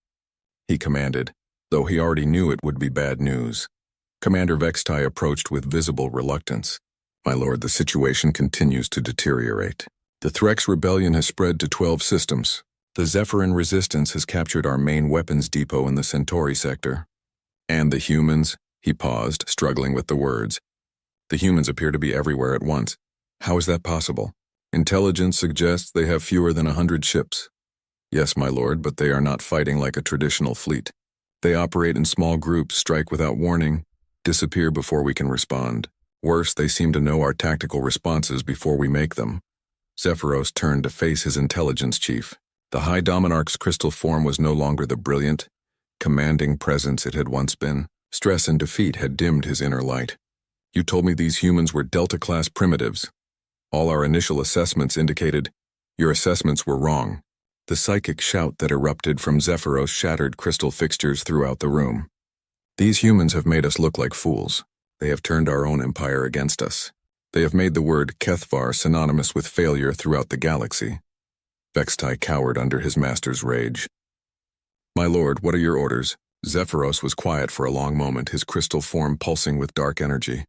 he commanded, though he already knew it would be bad news. Commander Vextai approached with visible reluctance. My lord, the situation continues to deteriorate. The Threx rebellion has spread to 12 systems. The Zephyrin resistance has captured our main weapons depot in the Centauri sector. And the humans, he paused, struggling with the words. The humans appear to be everywhere at once. How is that possible? Intelligence suggests they have fewer than 100 ships. Yes, my lord, but they are not fighting like a traditional fleet. They operate in small groups, strike without warning, disappear before we can respond. Worse, they seem to know our tactical responses before we make them. Zephyros turned to face his intelligence chief. The High Dominarch's crystal form was no longer the brilliant, commanding presence it had once been. Stress and defeat had dimmed his inner light. You told me these humans were Delta-class primitives. All our initial assessments indicated your assessments were wrong. The psychic shout that erupted from Zephyros shattered crystal fixtures throughout the room. These humans have made us look like fools. They have turned our own empire against us. They have made the word Kethvar synonymous with failure throughout the galaxy. Vextai cowered under his master's rage. My lord, what are your orders? Zephyros was quiet for a long moment, his crystal form pulsing with dark energy.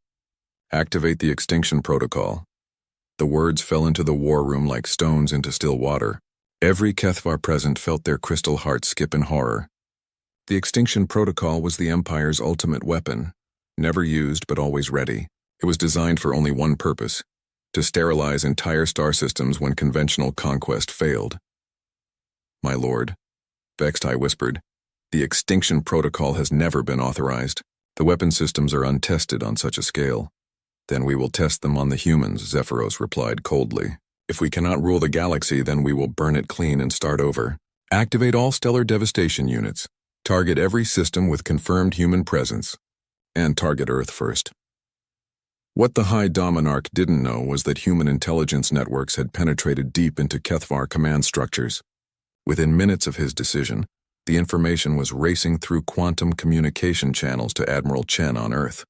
Activate the extinction protocol. The words fell into the war room like stones into still water. Every Kethvar present felt their crystal heart skip in horror. The extinction protocol was the Empire's ultimate weapon, never used but always ready. It was designed for only one purpose, to sterilize entire star systems when conventional conquest failed. My lord, vexed I whispered, the extinction protocol has never been authorized. The weapon systems are untested on such a scale. Then we will test them on the humans, Zephyros replied coldly. If we cannot rule the galaxy, then we will burn it clean and start over. Activate all stellar devastation units. Target every system with confirmed human presence. And target Earth first. What the High Dominarch didn't know was that human intelligence networks had penetrated deep into Kethvar command structures. Within minutes of his decision, the information was racing through quantum communication channels to Admiral Chen on Earth.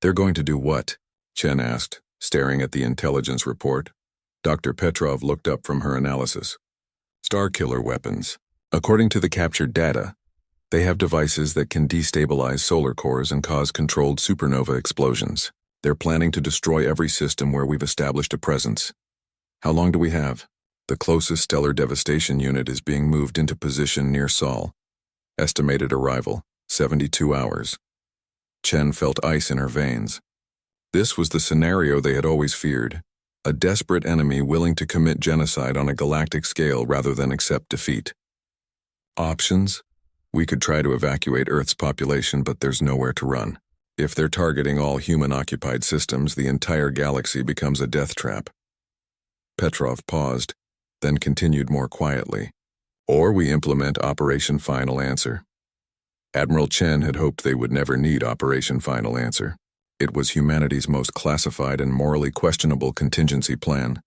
They're going to do what? Chen asked, staring at the intelligence report. Dr. Petrov looked up from her analysis. Starkiller weapons. According to the captured data, they have devices that can destabilize solar cores and cause controlled supernova explosions. They're planning to destroy every system where we've established a presence. How long do we have? The closest stellar devastation unit is being moved into position near Sol. Estimated arrival, 72 hours. Chen felt ice in her veins. This was the scenario they had always feared. A desperate enemy willing to commit genocide on a galactic scale rather than accept defeat. Options? We could try to evacuate Earth's population, but there's nowhere to run. If they're targeting all human-occupied systems, the entire galaxy becomes a death trap. Petrov paused, then continued more quietly. Or we implement Operation Final Answer. Admiral Chen had hoped they would never need Operation Final Answer. It was humanity's most classified and morally questionable contingency plan,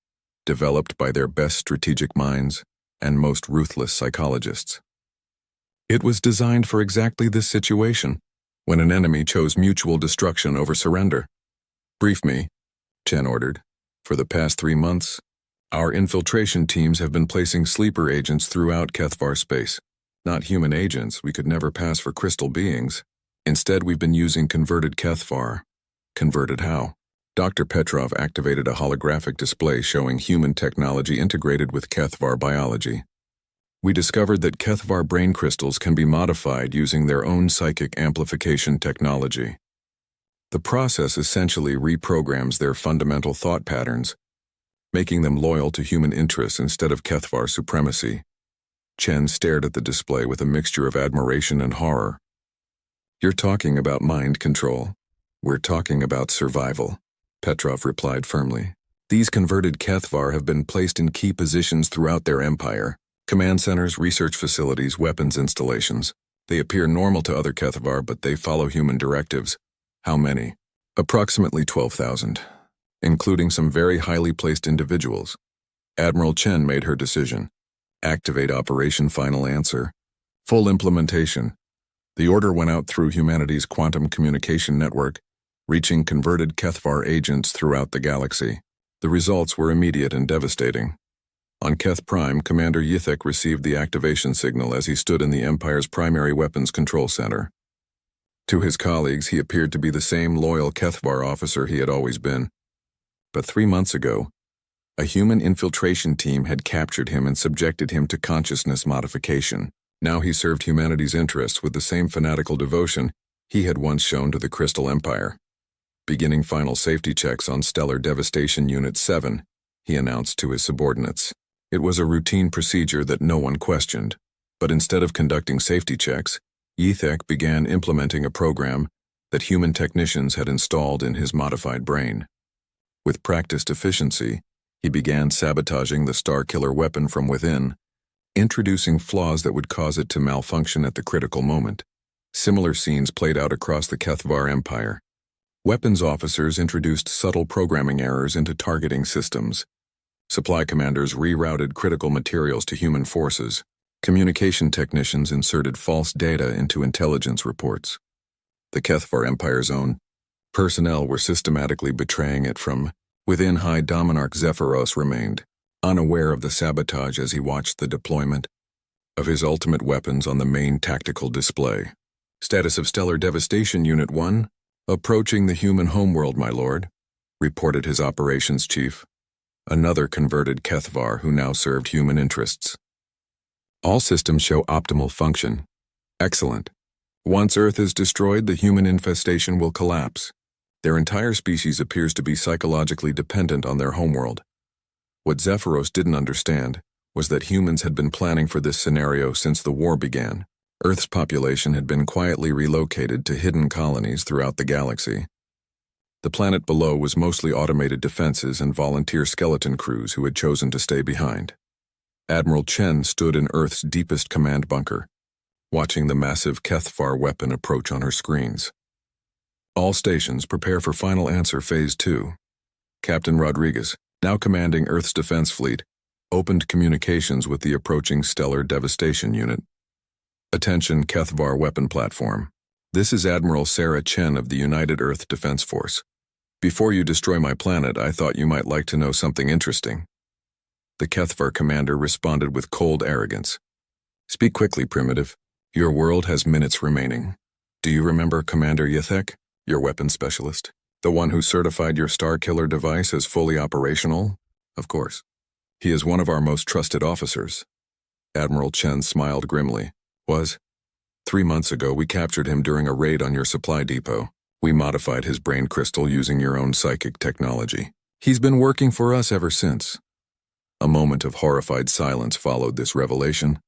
developed by their best strategic minds and most ruthless psychologists. It was designed for exactly this situation, when an enemy chose mutual destruction over surrender. Brief me, Chen ordered. For the past 3 months, our infiltration teams have been placing sleeper agents throughout Kethvar space. Not human agents, we could never pass for crystal beings. Instead, we've been using converted Kethvar. Converted how? Dr. Petrov activated a holographic display showing human technology integrated with Kethvar biology. We discovered that Kethvar brain crystals can be modified using their own psychic amplification technology. The process essentially reprograms their fundamental thought patterns, making them loyal to human interests instead of Kethvar supremacy. Chen stared at the display with a mixture of admiration and horror. You're talking about mind control. We're talking about survival, Petrov replied firmly. These converted Kethvar have been placed in key positions throughout their empire. Command centers, research facilities, weapons installations. They appear normal to other Kethvar, but they follow human directives. How many? Approximately 12,000, including some very highly placed individuals. Admiral Chen made her decision. Activate Operation Final Answer. Full implementation. The order went out through humanity's quantum communication network, reaching converted Kethvar agents throughout the galaxy. The results were immediate and devastating. On Keth Prime, Commander Yithek received the activation signal as he stood in the Empire's primary weapons control center. To his colleagues, he appeared to be the same loyal Kethvar officer he had always been. But 3 months ago, a human infiltration team had captured him and subjected him to consciousness modification. Now he served humanity's interests with the same fanatical devotion he had once shown to the Crystal Empire. Beginning final safety checks on Stellar Devastation Unit 7, he announced to his subordinates. It was a routine procedure that no one questioned, but instead of conducting safety checks, Yithek began implementing a program that human technicians had installed in his modified brain. With practiced efficiency, he began sabotaging the Starkiller weapon from within, introducing flaws that would cause it to malfunction at the critical moment. Similar scenes played out across the Kethvar Empire. Weapons officers introduced subtle programming errors into targeting systems. Supply commanders rerouted critical materials to human forces. Communication technicians inserted false data into intelligence reports. The Kethvar Empire's own personnel were systematically betraying it from within. High Dominarch Zephyros remained unaware of the sabotage as he watched the deployment of his ultimate weapons on the main tactical display. Status of Stellar Devastation Unit 1, approaching the human homeworld, my lord, reported his operations chief, another converted Kethvar who now served human interests. All systems show optimal function. Excellent. Once Earth is destroyed, the human infestation will collapse. Their entire species appears to be psychologically dependent on their homeworld. What Zephyros didn't understand was that humans had been planning for this scenario since the war began. Earth's population had been quietly relocated to hidden colonies throughout the galaxy. The planet below was mostly automated defenses and volunteer skeleton crews who had chosen to stay behind. Admiral Chen stood in Earth's deepest command bunker, watching the massive Kethfar weapon approach on her screens. All stations prepare for final answer Phase 2. Captain Rodriguez, now commanding Earth's defense fleet, opened communications with the approaching stellar devastation unit. Attention, Kethvar weapon platform. This is Admiral Sarah Chen of the United Earth Defense Force. Before you destroy my planet, I thought you might like to know something interesting. The Kethvar commander responded with cold arrogance. Speak quickly, Primitive. Your world has minutes remaining. Do you remember Commander Yithek, your weapons specialist? The one who certified your Starkiller device as fully operational? Of course. He is one of our most trusted officers. Admiral Chen smiled grimly. 3 months ago, we captured him during a raid on your supply depot. We modified his brain crystal using your own psychic technology. He's been working for us ever since. A moment of horrified silence followed this revelation.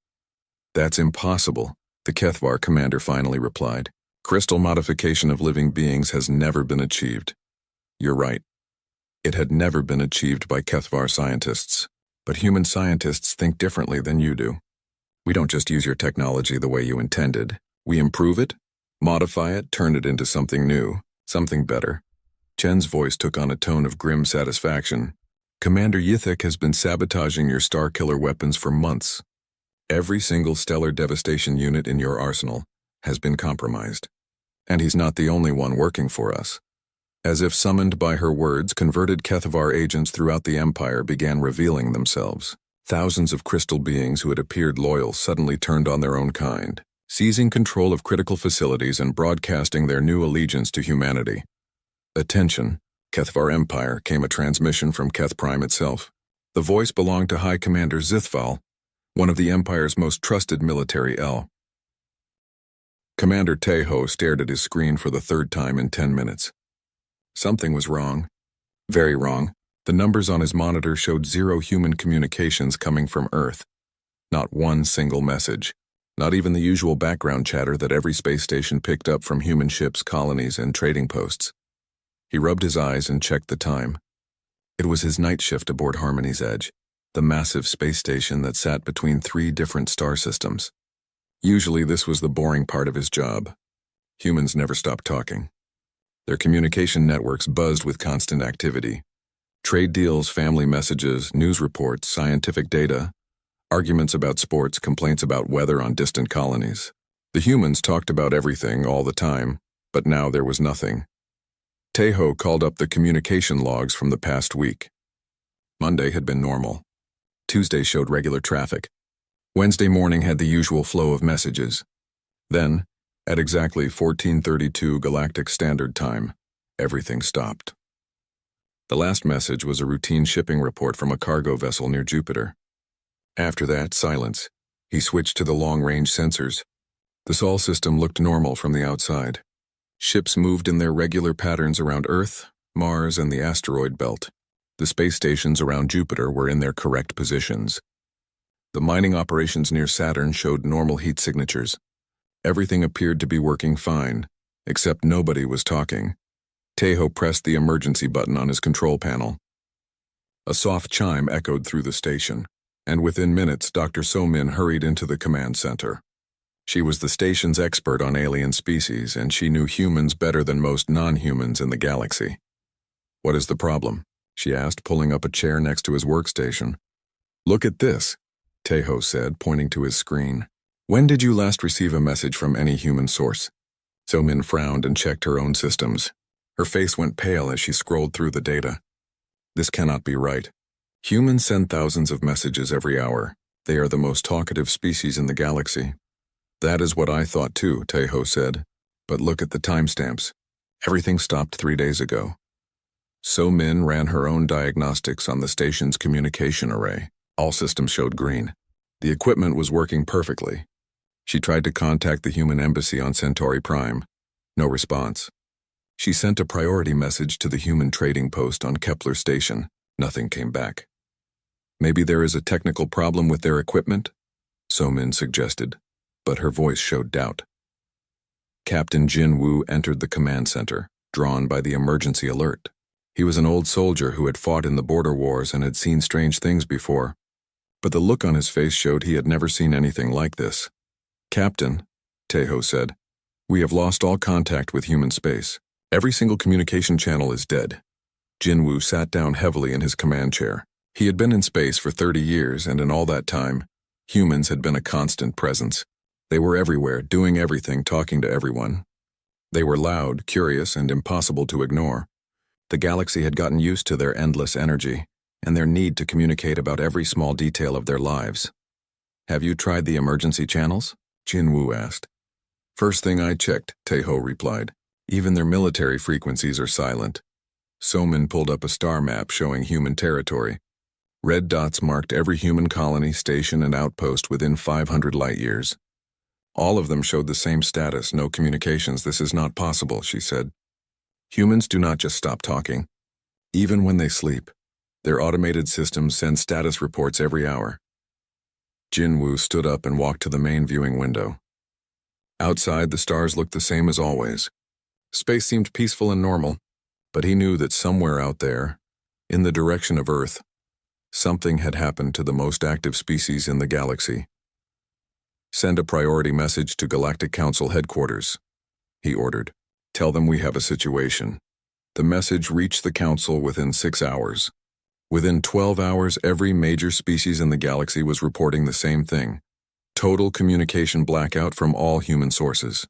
That's impossible, the Kethvar commander finally replied. Crystal modification of living beings has never been achieved. You're right. It had never been achieved by Kethvar scientists. But human scientists think differently than you do. We don't just use your technology the way you intended. We improve it, modify it, turn it into something new, something better. Chen's voice took on a tone of grim satisfaction. Commander Yithek has been sabotaging your Starkiller weapons for months. Every single stellar devastation unit in your arsenal has been compromised. And he's not the only one working for us. As if summoned by her words, converted Kethvar agents throughout the Empire began revealing themselves. Thousands of crystal beings who had appeared loyal suddenly turned on their own kind, seizing control of critical facilities and broadcasting their new allegiance to humanity. Attention, Kethvar Empire, came a transmission from Keth Prime itself. The voice belonged to High Commander Zithval, one of the Empire's most trusted military L. Commander Teho stared at his screen for the third time in 10 minutes. Something was wrong. Very wrong. The numbers on his monitor showed 0 human communications coming from Earth. Not one single message. Not even the usual background chatter that every space station picked up from human ships, colonies, and trading posts. He rubbed his eyes and checked the time. It was his night shift aboard Harmony's Edge, the massive space station that sat between 3 different star systems. Usually this was the boring part of his job. Humans never stopped talking. Their communication networks buzzed with constant activity. Trade deals, family messages, news reports, scientific data, arguments about sports, complaints about weather on distant colonies. The humans talked about everything all the time, but now there was nothing. Teho called up the communication logs from the past week. Monday had been normal. Tuesday showed regular traffic. Wednesday morning had the usual flow of messages. Then, at exactly 14:32 Galactic Standard Time, everything stopped. The last message was a routine shipping report from a cargo vessel near Jupiter. After that, silence. He switched to the long-range sensors. The Sol system looked normal from the outside. Ships moved in their regular patterns around Earth, Mars, and the asteroid belt. The space stations around Jupiter were in their correct positions. The mining operations near Saturn showed normal heat signatures. Everything appeared to be working fine, except nobody was talking. Teho pressed the emergency button on his control panel. A soft chime echoed through the station, and within minutes Dr. So-Min hurried into the command center. She was the station's expert on alien species, and she knew humans better than most non-humans in the galaxy. "What is the problem?" she asked, pulling up a chair next to his workstation. "Look at this," Teho said, pointing to his screen. "When did you last receive a message from any human source?" So-Min frowned and checked her own systems. Her face went pale as she scrolled through the data. This cannot be right. Humans send thousands of messages every hour. They are the most talkative species in the galaxy. "That is what I thought too," Teho said. "But look at the timestamps. Everything stopped 3 days ago." So-Min ran her own diagnostics on the station's communication array. All systems showed green. The equipment was working perfectly. She tried to contact the human embassy on Centauri Prime. No response. She sent a priority message to the human trading post on Kepler Station. Nothing came back. Maybe there is a technical problem with their equipment? So-min suggested, but her voice showed doubt. Captain Jin Woo entered the command center, drawn by the emergency alert. He was an old soldier who had fought in the border wars and had seen strange things before, but the look on his face showed he had never seen anything like this. "Captain," Taeho said, "we have lost all contact with human space. Every single communication channel is dead." Jin Woo sat down heavily in his command chair. He had been in space for 30 years, and in all that time, humans had been a constant presence. They were everywhere, doing everything, talking to everyone. They were loud, curious, and impossible to ignore. The galaxy had gotten used to their endless energy and their need to communicate about every small detail of their lives. "Have you tried the emergency channels?" Jin Woo asked. "First thing I checked," Taeho replied. "Even their military frequencies are silent." So-min pulled up a star map showing human territory. Red dots marked every human colony, station, and outpost within 500 light-years. All of them showed the same status, no communications. "This is not possible," she said. "Humans do not just stop talking. Even when they sleep, their automated systems send status reports every hour." Jin Woo stood up and walked to the main viewing window. Outside, the stars looked the same as always. Space seemed peaceful and normal, but he knew that somewhere out there, in the direction of Earth, something had happened to the most active species in the galaxy. "Send a priority message to Galactic Council headquarters," he ordered. "Tell them we have a situation." The message reached the Council within 6 hours. Within 12 hours, every major species in the galaxy was reporting the same thing: total communication blackout from all human sources.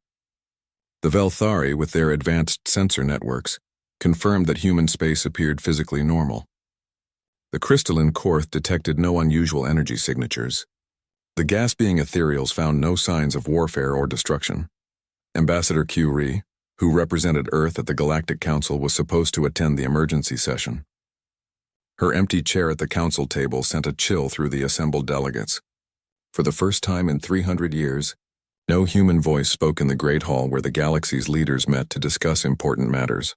The Velthari, with their advanced sensor networks, confirmed that human space appeared physically normal. The crystalline Korth detected no unusual energy signatures. The gas-being ethereals found no signs of warfare or destruction. Ambassador Curie, who represented Earth at the Galactic Council, was supposed to attend the emergency session. Her empty chair at the council table sent a chill through the assembled delegates. For the first time in 300 years, no human voice spoke in the Great Hall where the galaxy's leaders met to discuss important matters.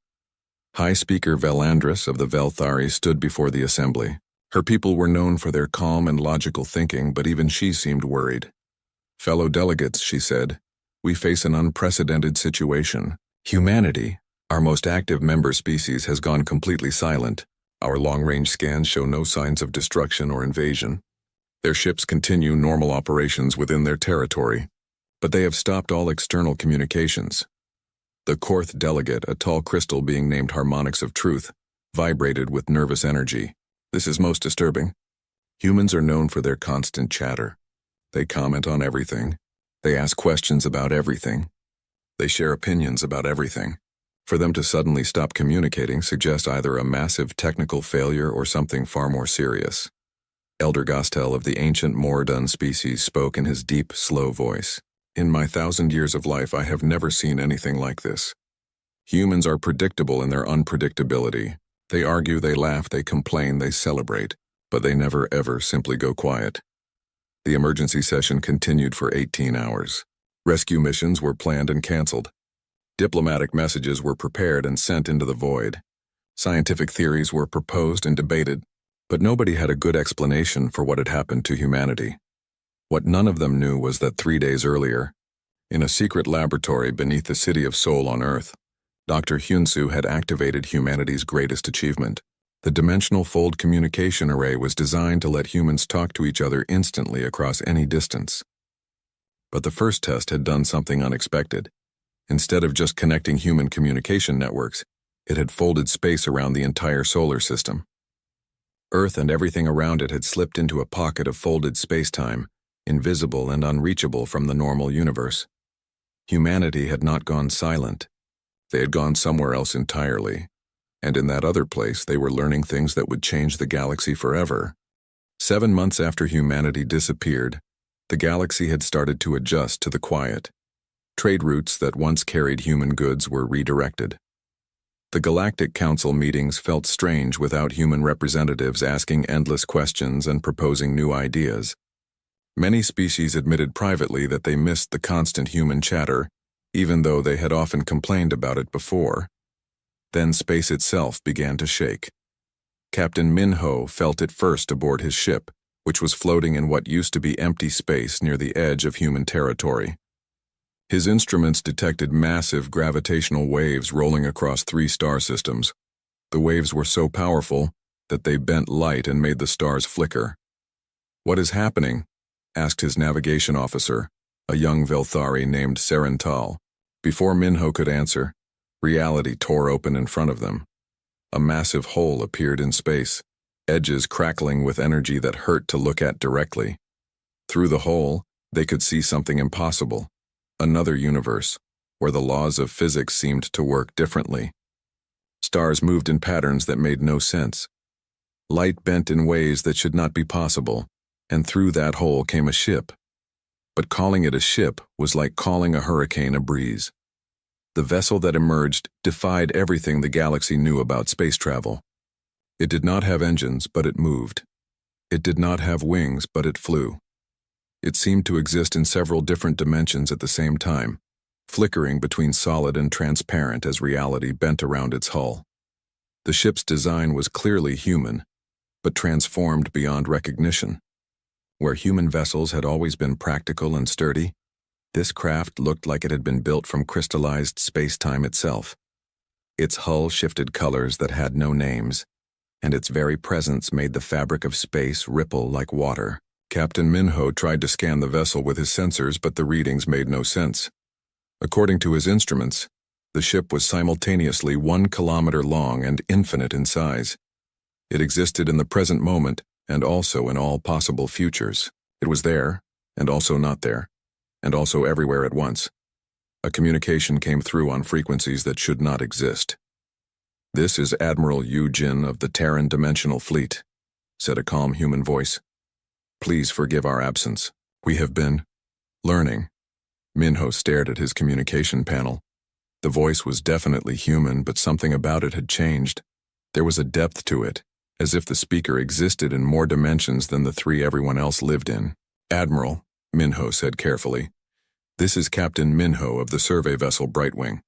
High Speaker Velandris of the Velthari stood before the assembly. Her people were known for their calm and logical thinking, but even she seemed worried. "Fellow delegates," she said, "we face an unprecedented situation. Humanity, our most active member species, has gone completely silent. Our long-range scans show no signs of destruction or invasion. Their ships continue normal operations within their territory, but they have stopped all external communications." The Korth delegate, a tall crystal being named Harmonics of Truth, vibrated with nervous energy. "This is most disturbing. Humans are known for their constant chatter. They comment on everything. They ask questions about everything. They share opinions about everything. For them to suddenly stop communicating suggests either a massive technical failure or something far more serious." Elder Gostel of the ancient Moradun species spoke in his deep, slow voice. "In my 1,000 years of life, I have never seen anything like this. Humans are predictable in their unpredictability. They argue, they laugh, they complain, they celebrate, but they never ever simply go quiet." The emergency session continued for 18 hours. Rescue missions were planned and canceled. Diplomatic messages were prepared and sent into the void. Scientific theories were proposed and debated, but nobody had a good explanation for what had happened to humanity. What none of them knew was that 3 days earlier, in a secret laboratory beneath the city of Seoul on Earth, Dr. Hyunsu had activated humanity's greatest achievement. The dimensional fold communication array was designed to let humans talk to each other instantly across any distance. But the first test had done something unexpected. Instead of just connecting human communication networks, it had folded space around the entire solar system. Earth and everything around it had slipped into a pocket of folded space-time, invisible and unreachable from the normal universe. Humanity had not gone silent. They had gone somewhere else entirely, and in that other place they were learning things that would change the galaxy forever. 7 months after humanity disappeared, the galaxy had started to adjust to the quiet. Trade routes that once carried human goods were redirected. The Galactic Council meetings felt strange without human representatives asking endless questions and proposing new ideas. Many species admitted privately that they missed the constant human chatter, even though they had often complained about it before. Then space itself began to shake. Captain Minho felt it first aboard his ship, which was floating in what used to be empty space near the edge of human territory. His instruments detected massive gravitational waves rolling across 3 star systems. The waves were so powerful that they bent light and made the stars flicker. "What is happening?" asked his navigation officer, a young Velthari named Serental. Before Minho could answer, reality tore open in front of them. A massive hole appeared in space, edges crackling with energy that hurt to look at directly. Through the hole, they could see something impossible, another universe, where the laws of physics seemed to work differently. Stars moved in patterns that made no sense. Light bent in ways that should not be possible, and through that hole came a ship. But calling it a ship was like calling a hurricane a breeze. The vessel that emerged defied everything the galaxy knew about space travel. It did not have engines, but it moved. It did not have wings, but it flew. It seemed to exist in several different dimensions at the same time, flickering between solid and transparent as reality bent around its hull. The ship's design was clearly human, but transformed beyond recognition. Where human vessels had always been practical and sturdy, this craft looked like it had been built from crystallized space-time itself. Its hull shifted colors that had no names, and its very presence made the fabric of space ripple like water. Captain Minho tried to scan the vessel with his sensors, but the readings made no sense. According to his instruments, the ship was simultaneously 1 kilometer long and infinite in size. It existed in the present moment and also in all possible futures. It was there, and also not there, and also everywhere at once. A communication came through on frequencies that should not exist. "This is Admiral Yu Jin of the Terran Dimensional Fleet," said a calm human voice. "Please forgive our absence. We have been learning." Minho stared at his communication panel. The voice was definitely human, but something about it had changed. There was a depth to it, as if the speaker existed in more dimensions than the 3 everyone else lived in. "Admiral," Minho said carefully, "this is Captain Minho of the survey vessel Brightwing.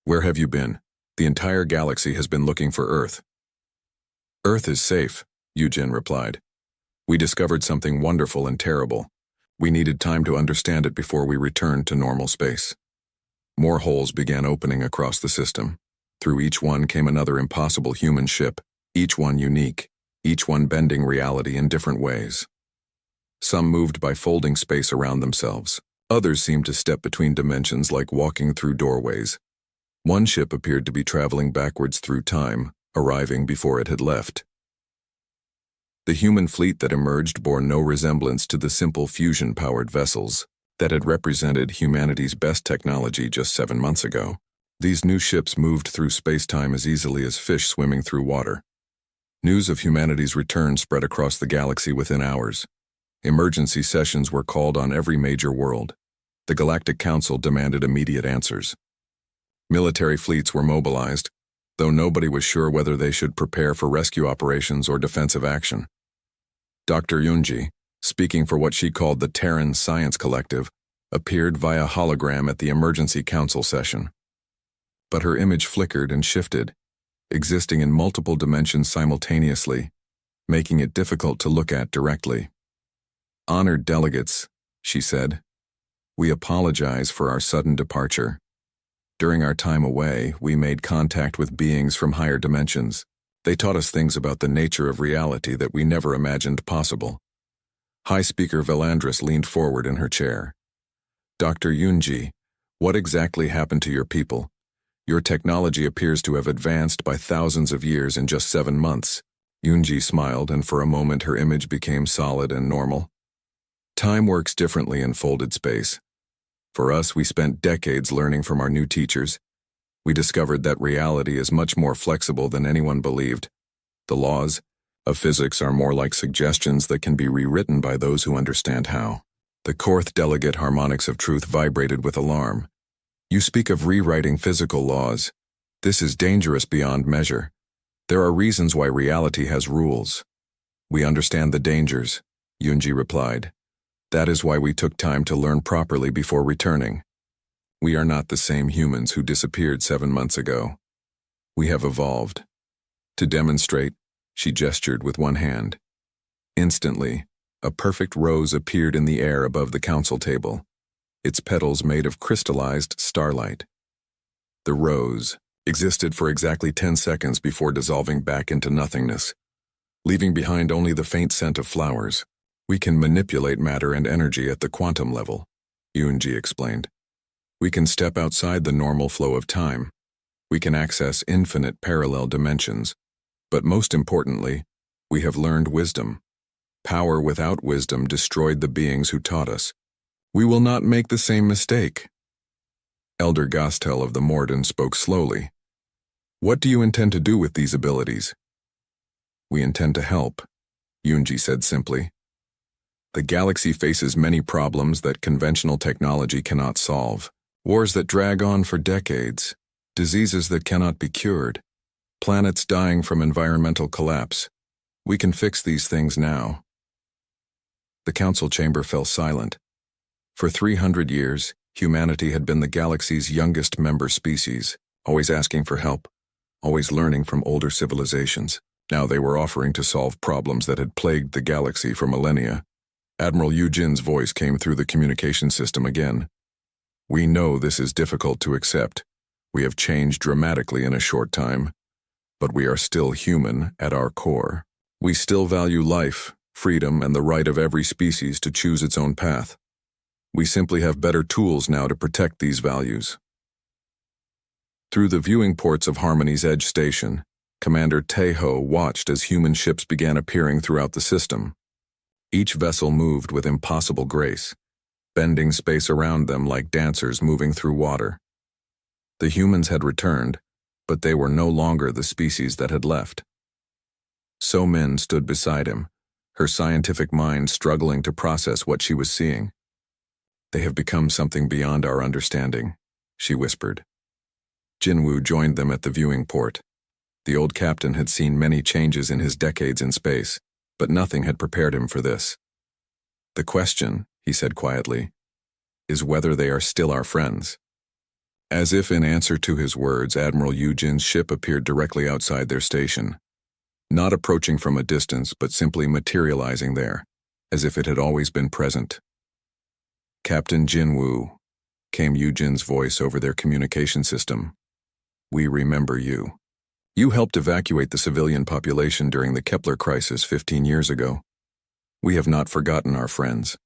Where have you been? The entire galaxy has been looking for Earth." "Earth is safe," Yu-Jin replied. "We discovered something wonderful and terrible. We needed time to understand it before we returned to normal space." More holes began opening across the system. Through each one came another impossible human ship, each one unique, each one bending reality in different ways. Some moved by folding space around themselves. Others seemed to step between dimensions like walking through doorways. One ship appeared to be traveling backwards through time, arriving before it had left. The human fleet that emerged bore no resemblance to the simple fusion-powered vessels that had represented humanity's best technology just 7 months ago. These new ships moved through space-time as easily as fish swimming through water. News of humanity's return spread across the galaxy within hours. Emergency sessions were called on every major world. The Galactic Council demanded immediate answers. Military fleets were mobilized, though nobody was sure whether they should prepare for rescue operations or defensive action. Dr. Yunji, speaking for what she called the Terran Science Collective, appeared via hologram at the Emergency Council session. But her image flickered and shifted, existing in multiple dimensions simultaneously, making it difficult to look at directly. "Honored delegates," she said, "we apologize for our sudden departure. During our time away, we made contact with beings from higher dimensions. They taught us things about the nature of reality that we never imagined possible." High Speaker Velandris leaned forward in her chair. "Dr. Yunji, what exactly happened to your people? Your technology appears to have advanced by thousands of years in just 7 months." Yunji smiled, and for a moment her image became solid and normal. "Time works differently in folded space. For us, we spent decades learning from our new teachers. We discovered that reality is much more flexible than anyone believed. The laws of physics are more like suggestions that can be rewritten by those who understand how." The Korth delegate harmonics of truth vibrated with alarm. "You speak of rewriting physical laws. This is dangerous beyond measure. There are reasons why reality has rules." "We understand the dangers," Yunji replied. "That is why we took time to learn properly before returning. We are not the same humans who disappeared 7 months ago." We have evolved. To demonstrate, she gestured with one hand. Instantly, a perfect rose appeared in the air above the council table, its petals made of crystallized starlight. The rose existed for exactly 10 seconds before dissolving back into nothingness, leaving behind only the faint scent of flowers. We can manipulate matter and energy at the quantum level, Yunji explained. We can step outside the normal flow of time. We can access infinite parallel dimensions. But most importantly, we have learned wisdom. Power without wisdom destroyed the beings who taught us. We will not make the same mistake. Elder Gastel of the Morden spoke slowly. What do you intend to do with these abilities? We intend to help, Yunji said simply. The galaxy faces many problems that conventional technology cannot solve. Wars that drag on for decades, diseases that cannot be cured, planets dying from environmental collapse. We can fix these things now. The council chamber fell silent. For 300 years, humanity had been the galaxy's youngest member species, always asking for help, always learning from older civilizations. Now they were offering to solve problems that had plagued the galaxy for millennia. Admiral Yujin's voice came through the communication system again. We know this is difficult to accept. We have changed dramatically in a short time, but we are still human at our core. We still value life, freedom, and the right of every species to choose its own path. We simply have better tools now to protect these values. Through the viewing ports of Harmony's Edge Station, Commander Teho watched as human ships began appearing throughout the system. Each vessel moved with impossible grace, bending space around them like dancers moving through water. The humans had returned, but they were no longer the species that had left. So Min stood beside him, her scientific mind struggling to process what she was seeing. They have become something beyond our understanding, she whispered. Jinwoo joined them at the viewing port. The old captain had seen many changes in his decades in space, but nothing had prepared him for this. The question, he said quietly, is whether they are still our friends. As if in answer to his words, Admiral Yujin's ship appeared directly outside their station, not approaching from a distance, but simply materializing there, as if it had always been present. Captain Jinwoo, came Yujin's voice over their communication system. We remember you. You helped evacuate the civilian population during the Kepler crisis 15 years ago. We have not forgotten our friends.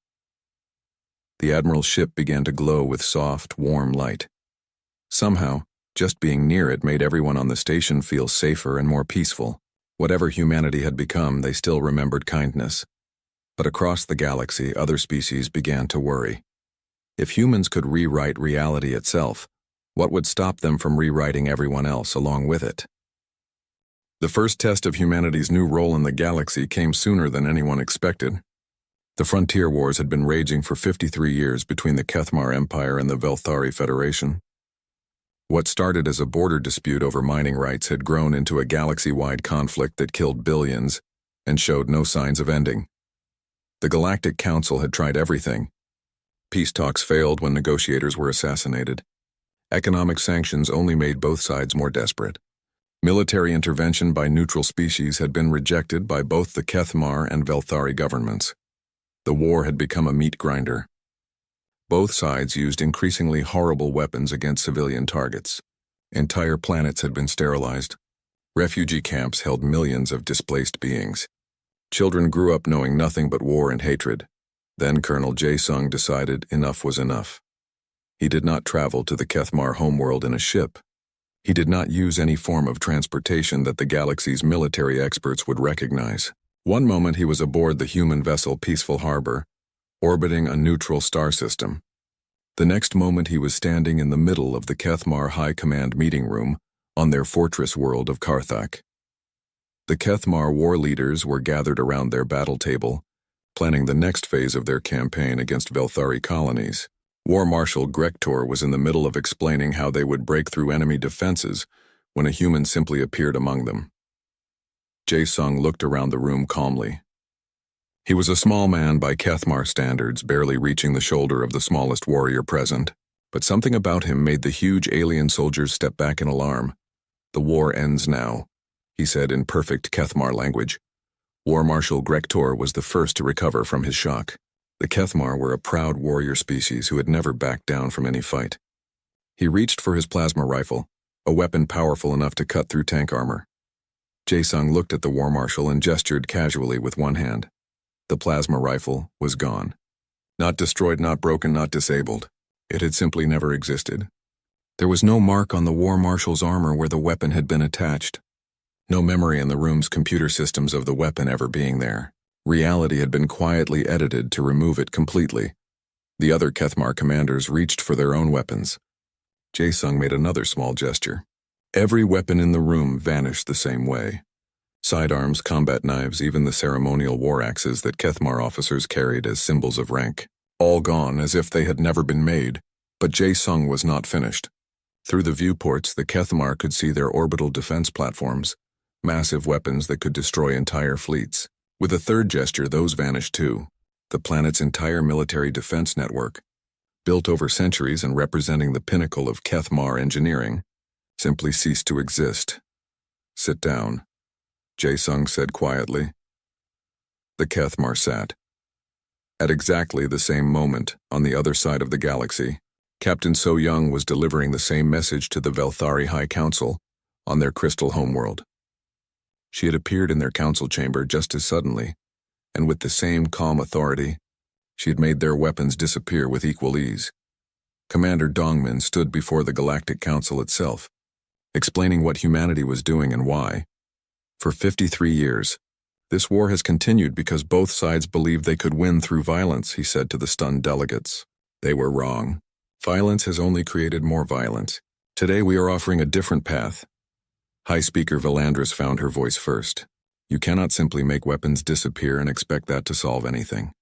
The Admiral's ship began to glow with soft, warm light. Somehow, just being near it made everyone on the station feel safer and more peaceful. Whatever humanity had become, they still remembered kindness. But across the galaxy, other species began to worry. If humans could rewrite reality itself, what would stop them from rewriting everyone else along with it? The first test of humanity's new role in the galaxy came sooner than anyone expected. The frontier wars had been raging for 53 years between the Kethmar Empire and the Velthari Federation. What started as a border dispute over mining rights had grown into a galaxy-wide conflict that killed billions and showed no signs of ending. The Galactic Council had tried everything. Peace talks failed when negotiators were assassinated. Economic sanctions only made both sides more desperate. Military intervention by neutral species had been rejected by both the Kethmar and Velthari governments. The war had become a meat grinder. Both sides used increasingly horrible weapons against civilian targets. Entire planets had been sterilized. Refugee camps held millions of displaced beings. Children grew up knowing nothing but war and hatred. Then Colonel Jae-sung decided enough was enough. He did not travel to the Kethmar homeworld in a ship. He did not use any form of transportation that the galaxy's military experts would recognize. One moment he was aboard the human vessel Peaceful Harbor, orbiting a neutral star system. The next moment he was standing in the middle of the Kethmar High Command meeting room on their fortress world of Karthak. The Kethmar war leaders were gathered around their battle table, planning the next phase of their campaign against Velthari colonies. War Marshal Grektor was in the middle of explaining how they would break through enemy defenses when a human simply appeared among them. Jae-sung looked around the room calmly. He was a small man by Kethmar standards, barely reaching the shoulder of the smallest warrior present, but something about him made the huge alien soldiers step back in alarm. "The war ends now," he said in perfect Kethmar language. War Marshal Grektor was the first to recover from his shock. The Kethmar were a proud warrior species who had never backed down from any fight. He reached for his plasma rifle, a weapon powerful enough to cut through tank armor. Jae-sung looked at the War Marshal and gestured casually with one hand. The plasma rifle was gone. Not destroyed, not broken, not disabled. It had simply never existed. There was no mark on the War Marshal's armor where the weapon had been attached. No memory in the room's computer systems of the weapon ever being there. Reality had been quietly edited to remove it completely. The other Kethmar commanders reached for their own weapons. Jae-sung made another small gesture. Every weapon in the room vanished the same way. Sidearms, combat knives, even the ceremonial war axes that Kethmar officers carried as symbols of rank. All gone as if they had never been made. But Jae-sung was not finished. Through the viewports, the Kethmar could see their orbital defense platforms, massive weapons that could destroy entire fleets. With a third gesture, those vanished too. The planet's entire military defense network, built over centuries and representing the pinnacle of Kethmar engineering, simply ceased to exist. "Sit down," Jae-sung said quietly. The Kethmar sat. At exactly the same moment, on the other side of the galaxy, Captain So-young was delivering the same message to the Velthari High Council on their crystal homeworld. She had appeared in their council chamber just as suddenly, and with the same calm authority, she had made their weapons disappear with equal ease. Commander Dongmin stood before the Galactic Council itself, explaining what humanity was doing and why. For 53 years, this war has continued because both sides believed they could win through violence, he said to the stunned delegates. They were wrong. Violence has only created more violence. Today we are offering a different path. High Speaker Valandris found her voice first. You cannot simply make weapons disappear and expect that to solve anything.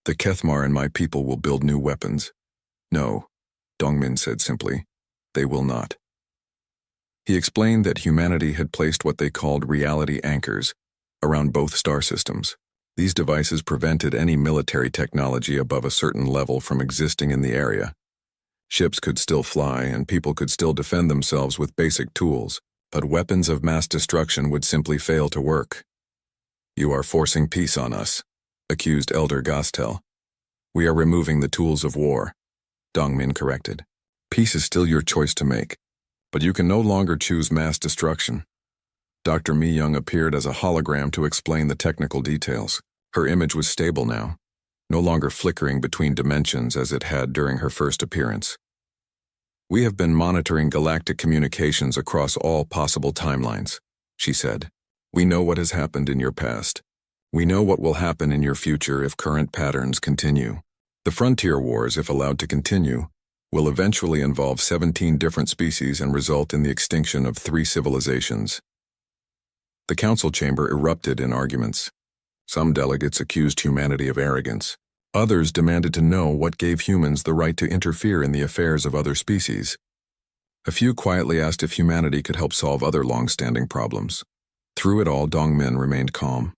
The Kethmar and my people will build new weapons. No, Dongmin said simply. They will not. He explained that humanity had placed what they called reality anchors around both star systems. These devices prevented any military technology above a certain level from existing in the area. Ships could still fly and people could still defend themselves with basic tools, but weapons of mass destruction would simply fail to work. You are forcing peace on us, accused Elder Gastel. We are removing the tools of war, Dongmin corrected. Peace is still your choice to make, but you can no longer choose mass destruction. Dr. Mi-young appeared as a hologram to explain the technical details. Her image was stable now, no longer flickering between dimensions as it had during her first appearance. We have been monitoring galactic communications across all possible timelines, she said. We know what has happened in your past. We know what will happen in your future if current patterns continue. The frontier wars, if allowed to continue, will eventually involve 17 different species and result in the extinction of 3 civilizations. The council chamber erupted in arguments. Some delegates accused humanity of arrogance. Others demanded to know what gave humans the right to interfere in the affairs of other species. A few quietly asked if humanity could help solve other long-standing problems. Through it all, Dongmin remained calm.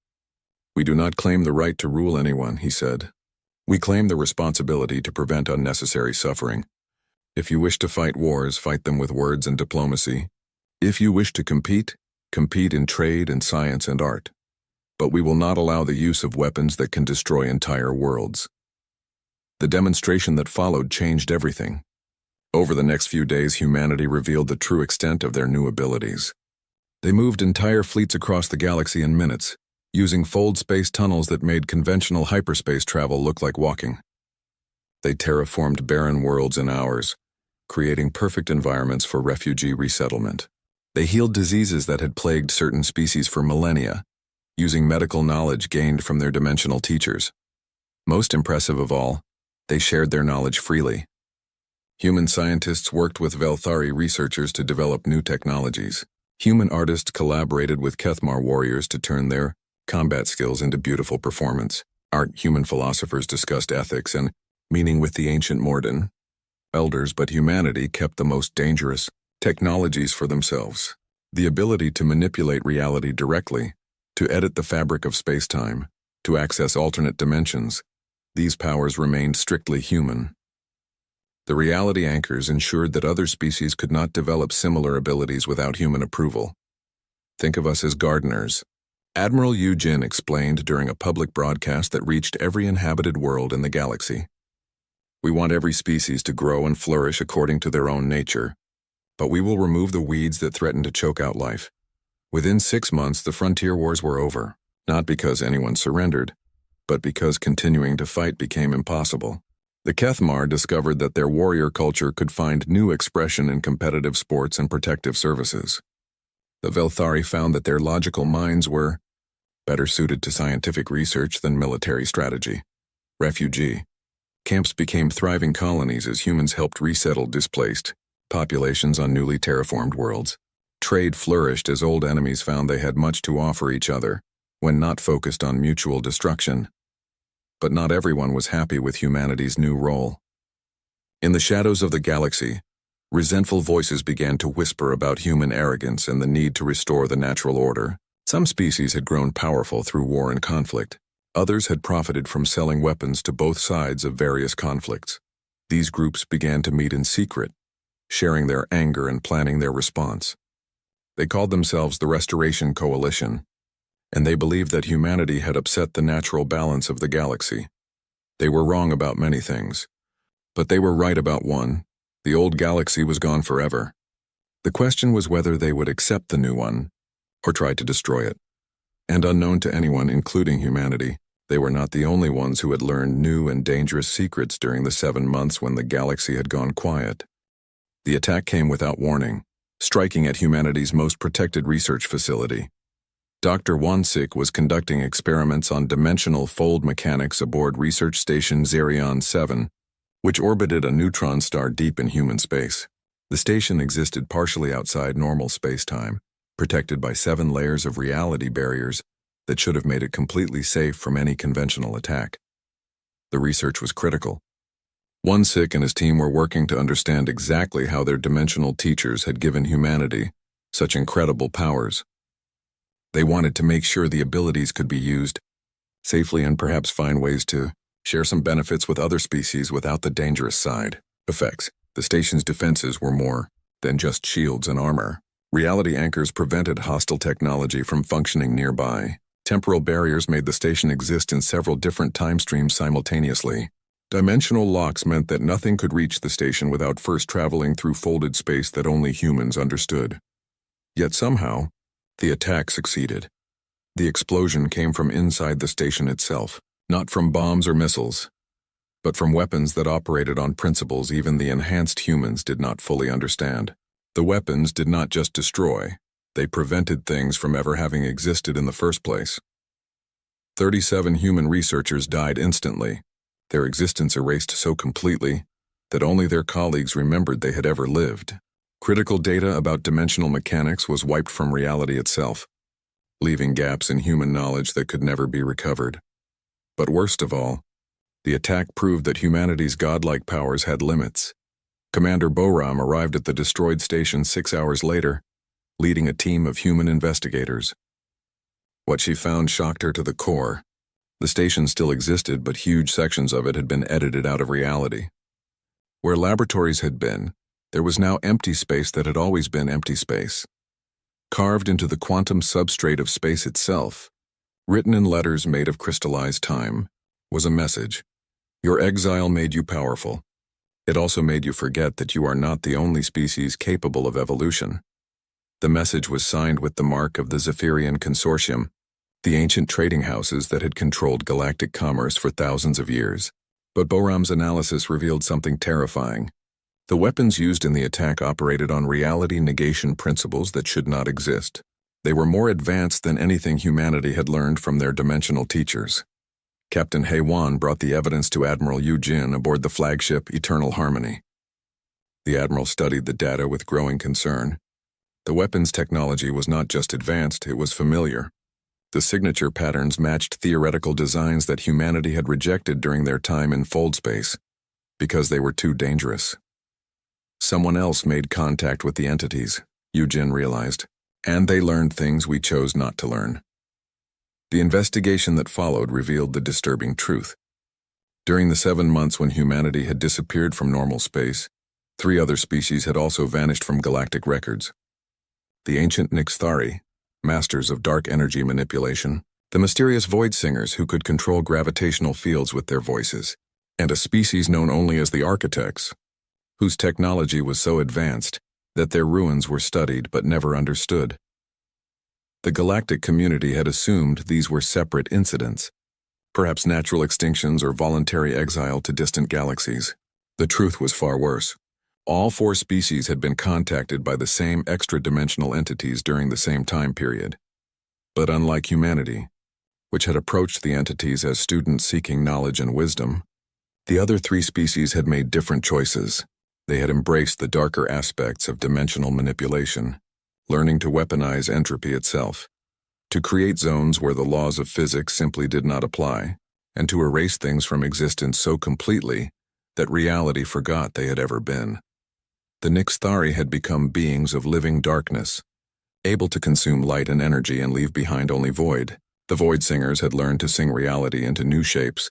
We do not claim the right to rule anyone, he said. We claim the responsibility to prevent unnecessary suffering. If you wish to fight wars, fight them with words and diplomacy. If you wish to compete, compete in trade and science and art. But we will not allow the use of weapons that can destroy entire worlds. The demonstration that followed changed everything. Over the next few days, humanity revealed the true extent of their new abilities. They moved entire fleets across the galaxy in minutes, using fold space tunnels that made conventional hyperspace travel look like walking. They terraformed barren worlds in hours, creating perfect environments for refugee resettlement. They healed diseases that had plagued certain species for millennia, using medical knowledge gained from their dimensional teachers. Most impressive of all, they shared their knowledge freely. Human scientists worked with Velthari researchers to develop new technologies. Human artists collaborated with Kethmar warriors to turn their combat skills into beautiful performance. Human philosophers discussed ethics and meaning with the ancient Morden elders, but humanity kept the most dangerous technologies for themselves. The ability to manipulate reality directly, to edit the fabric of space-time, to access alternate dimensions, these powers remained strictly human. The reality anchors ensured that other species could not develop similar abilities without human approval. Think of us as gardeners. Admiral Yu Jin explained during a public broadcast that reached every inhabited world in the galaxy. We want every species to grow and flourish according to their own nature, but we will remove the weeds that threaten to choke out life. Within 6 months, the frontier wars were over, not because anyone surrendered, but because continuing to fight became impossible. The Kethmar discovered that their warrior culture could find new expression in competitive sports and protective services. The Velthari found that their logical minds were better suited to scientific research than military strategy. Refugee camps became thriving colonies as humans helped resettle displaced populations on newly terraformed worlds. Trade flourished as old enemies found they had much to offer each other when not focused on mutual destruction. But not everyone was happy with humanity's new role. In the shadows of the galaxy, resentful voices began to whisper about human arrogance and the need to restore the natural order. Some species had grown powerful through war and conflict. Others had profited from selling weapons to both sides of various conflicts. These groups began to meet in secret, sharing their anger and planning their response. They called themselves the Restoration Coalition, and they believed that humanity had upset the natural balance of the galaxy. They were wrong about many things, but they were right about one: the old galaxy was gone forever. The question was whether they would accept the new one, or try to destroy it. And unknown to anyone, including humanity, they were not the only ones who had learned new and dangerous secrets during the 7 months when the galaxy had gone quiet. The attack came without warning, striking at humanity's most protected research facility. Dr. Wansik was conducting experiments on dimensional fold mechanics aboard Research Station Xerion 7, which orbited a neutron star deep in human space. The station existed partially outside normal space-time, protected by 7 layers of reality barriers that should have made it completely safe from any conventional attack. The research was critical. Wansik and his team were working to understand exactly how their dimensional teachers had given humanity such incredible powers. They wanted to make sure the abilities could be used safely and perhaps find ways to share some benefits with other species without the dangerous side effects. The station's defenses were more than just shields and armor. Reality anchors prevented hostile technology from functioning nearby. Temporal barriers made the station exist in several different time streams simultaneously. Dimensional locks meant that nothing could reach the station without first traveling through folded space that only humans understood. Yet somehow, the attack succeeded. The explosion came from inside the station itself, not from bombs or missiles, but from weapons that operated on principles even the enhanced humans did not fully understand. The weapons did not just destroy, they prevented things from ever having existed in the first place. 37 human researchers died instantly, their existence erased so completely that only their colleagues remembered they had ever lived. Critical data about dimensional mechanics was wiped from reality itself, leaving gaps in human knowledge that could never be recovered. But worst of all, the attack proved that humanity's godlike powers had limits. Commander Boram arrived at the destroyed station 6 hours later, leading a team of human investigators. What she found shocked her to the core. The station still existed, but huge sections of it had been edited out of reality. Where laboratories had been, there was now empty space that had always been empty space. Carved into the quantum substrate of space itself, written in letters made of crystallized time, was a message. Your exile made you powerful. It also made you forget that you are not the only species capable of evolution. The message was signed with the mark of the Zephyrian Consortium, the ancient trading houses that had controlled galactic commerce for thousands of years. But Boram's analysis revealed something terrifying. The weapons used in the attack operated on reality negation principles that should not exist. They were more advanced than anything humanity had learned from their dimensional teachers. Captain Heiwan brought the evidence to Admiral Yu Jin aboard the flagship Eternal Harmony. The Admiral studied the data with growing concern. The weapons technology was not just advanced, it was familiar. The signature patterns matched theoretical designs that humanity had rejected during their time in fold space, because they were too dangerous. Someone else made contact with the entities, Yu Jin realized, and they learned things we chose not to learn. The investigation that followed revealed the disturbing truth. During the 7 months when humanity had disappeared from normal space, 3 other species had also vanished from galactic records. The ancient Nixthari, masters of dark energy manipulation, the mysterious void singers who could control gravitational fields with their voices, and a species known only as the architects, whose technology was so advanced that their ruins were studied but never understood. The galactic community had assumed these were separate incidents, perhaps natural extinctions or voluntary exile to distant galaxies. The truth was far worse. All 4 species had been contacted by the same extra-dimensional entities during the same time period. But unlike humanity, which had approached the entities as students seeking knowledge and wisdom, the other 3 species had made different choices. They had embraced the darker aspects of dimensional manipulation, learning to weaponize entropy itself, to create zones where the laws of physics simply did not apply, and to erase things from existence so completely that reality forgot they had ever been. The Nixthari had become beings of living darkness, able to consume light and energy and leave behind only void. The void singers had learned to sing reality into new shapes,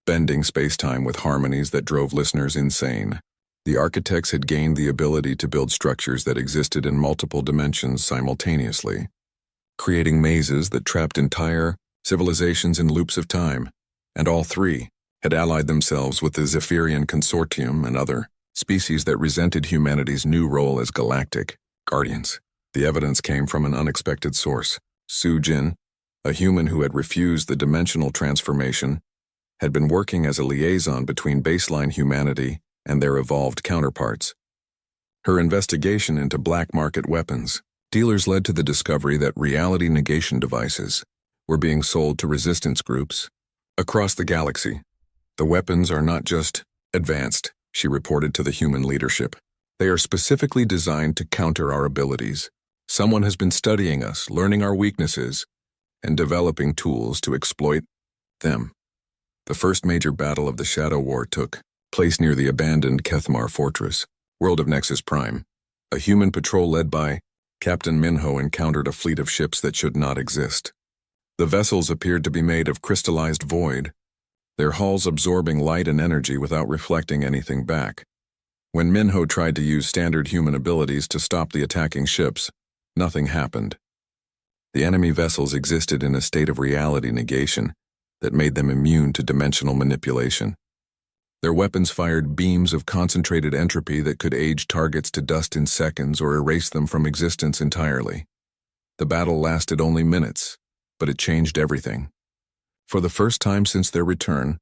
bending space-time with harmonies that drove listeners insane. The architects had gained the ability to build structures that existed in multiple dimensions simultaneously, creating mazes that trapped entire civilizations in loops of time, and all 3 had allied themselves with the Zephyrian Consortium and other species that resented humanity's new role as galactic guardians. The evidence came from an unexpected source. Su Jin, a human who had refused the dimensional transformation, had been working as a liaison between baseline humanity and their evolved counterparts. Her investigation into black market weapons dealers led to the discovery that reality negation devices were being sold to resistance groups across the galaxy. The weapons are not just advanced, she reported to the human leadership. They are specifically designed to counter our abilities. Someone has been studying us, learning our weaknesses, and developing tools to exploit them. The first major battle of the Shadow War took place near the abandoned Kethmar fortress, world of Nexus Prime. A human patrol led by Captain Minho encountered a fleet of ships that should not exist. The vessels appeared to be made of crystallized void, their hulls absorbing light and energy without reflecting anything back. When Minho tried to use standard human abilities to stop the attacking ships, nothing happened. The enemy vessels existed in a state of reality negation that made them immune to dimensional manipulation. Their weapons fired beams of concentrated entropy that could age targets to dust in seconds or erase them from existence entirely. The battle lasted only minutes, but it changed everything. For the first time since their return,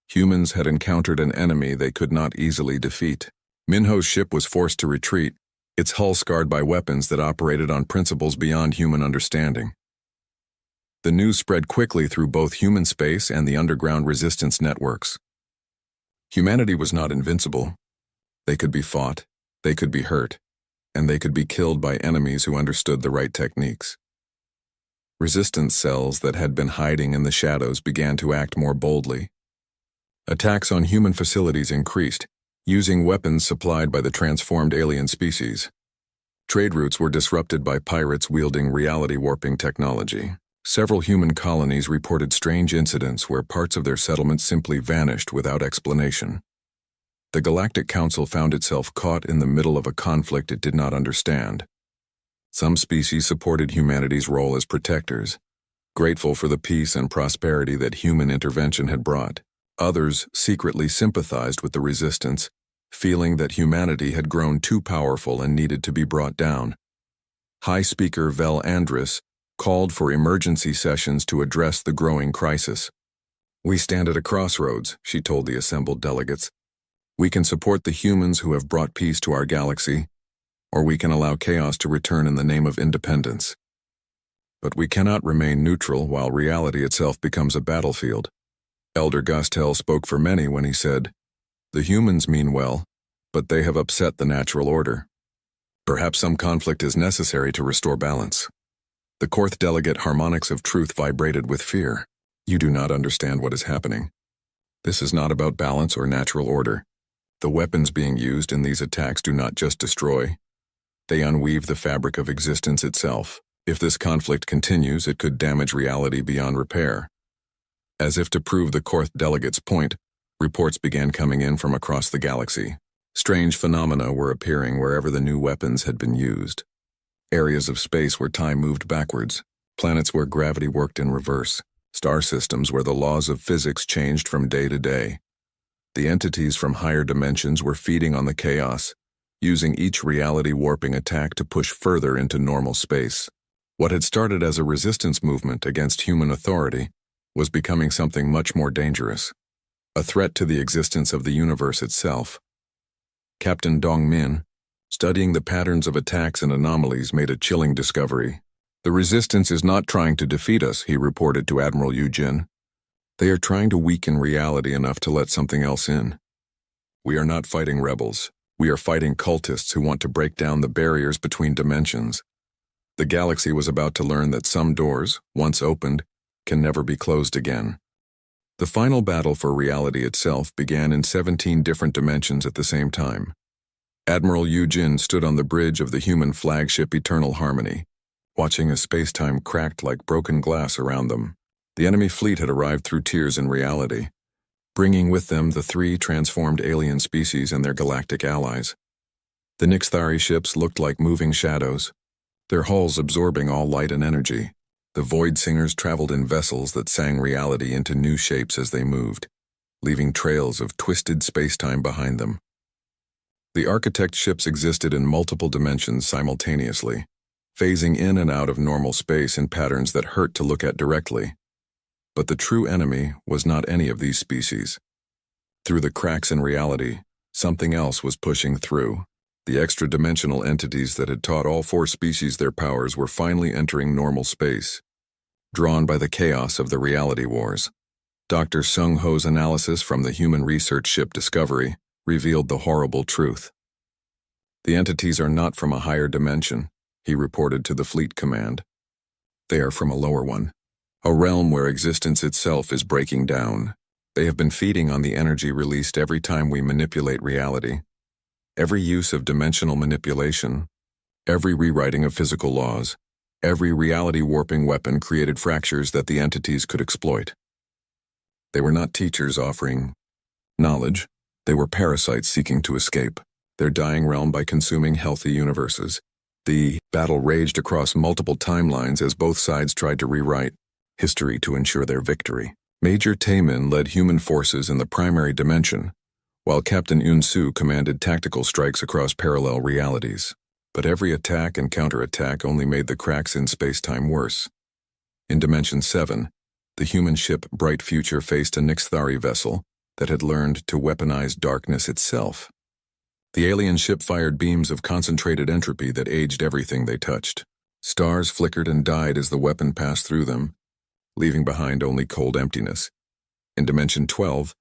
humans had encountered an enemy they could not easily defeat. Minho's ship was forced to retreat, its hull scarred by weapons that operated on principles beyond human understanding. The news spread quickly through both human space and the underground resistance networks. Humanity was not invincible. They could be fought, they could be hurt, and they could be killed by enemies who understood the right techniques. Resistance cells that had been hiding in the shadows began to act more boldly. Attacks on human facilities increased, using weapons supplied by the transformed alien species. Trade routes were disrupted by pirates wielding reality-warping technology. Several human colonies reported strange incidents where parts of their settlements simply vanished without explanation. The Galactic Council found itself caught in the middle of a conflict it did not understand. Some species supported humanity's role as protectors, grateful for the peace and prosperity that human intervention had brought. Others secretly sympathized with the resistance, feeling that humanity had grown too powerful and needed to be brought down. High Speaker Vel Andrus called for emergency sessions to address the growing crisis. "We stand at a crossroads," she told the assembled delegates. "We can support the humans who have brought peace to our galaxy, or we can allow chaos to return in the name of independence. But we cannot remain neutral while reality itself becomes a battlefield." Elder Gastel spoke for many when he said, "The humans mean well, but they have upset the natural order. Perhaps some conflict is necessary to restore balance." The Korth delegate harmonics of truth vibrated with fear. "You do not understand what is happening. This is not about balance or natural order. The weapons being used in these attacks do not just destroy. They unweave the fabric of existence itself. If this conflict continues, it could damage reality beyond repair." As if to prove the Korth delegate's point, Reports began coming in from across the galaxy. Strange phenomena were appearing wherever the new weapons had been used. Areas of space where time moved backwards, planets where gravity worked in reverse, star systems where the laws of physics changed from day to day. The entities from higher dimensions were feeding on the chaos, using each reality-warping attack to push further into normal space. What had started as a resistance movement against human authority was becoming something much more dangerous, a threat to the existence of the universe itself. Captain Dong Min, studying the patterns of attacks and anomalies, made a chilling discovery. The resistance is not trying to defeat us, he reported to Admiral Yu Jin. They are trying to weaken reality enough to let something else in. We are not fighting rebels. We are fighting cultists who want to break down the barriers between dimensions. The galaxy was about to learn that some doors, once opened, can never be closed again. The final battle for reality itself began in 17 different dimensions at the same time. Admiral Yu Jin stood on the bridge of the human flagship Eternal Harmony, watching as space-time cracked like broken glass around them. The enemy fleet had arrived through tiers in reality, bringing with them the 3 transformed alien species and their galactic allies. The Nixthari ships looked like moving shadows, their hulls absorbing all light and energy. The Void Singers traveled in vessels that sang reality into new shapes as they moved, leaving trails of twisted space-time behind them. The Architect ships existed in multiple dimensions simultaneously, phasing in and out of normal space in patterns that hurt to look at directly. But the true enemy was not any of these species. Through the cracks in reality, something else was pushing through. The extra-dimensional entities that had taught all 4 species their powers were finally entering normal space, drawn by the chaos of the reality wars. Dr. Sung Ho's analysis from the human research ship Discovery revealed the horrible truth. The entities are not from a higher dimension, he reported to the fleet command. They are from a lower one, a realm where existence itself is breaking down. They have been feeding on the energy released every time we manipulate reality. Every use of dimensional manipulation, every rewriting of physical laws, every reality-warping weapon created fractures that the entities could exploit. They were not teachers offering knowledge. They were parasites seeking to escape their dying realm by consuming healthy universes. The battle raged across multiple timelines as both sides tried to rewrite history to ensure their victory. Major Taemin led human forces in the primary dimension, while Captain Yun-Su commanded tactical strikes across parallel realities. But every attack and counterattack only made the cracks in space-time worse. In Dimension 7, the human ship Bright Future faced a Nixthari vessel that had learned to weaponize darkness itself. The alien ship fired beams of concentrated entropy that aged everything they touched. Stars flickered and died as the weapon passed through them, leaving behind only cold emptiness. In Dimension 12,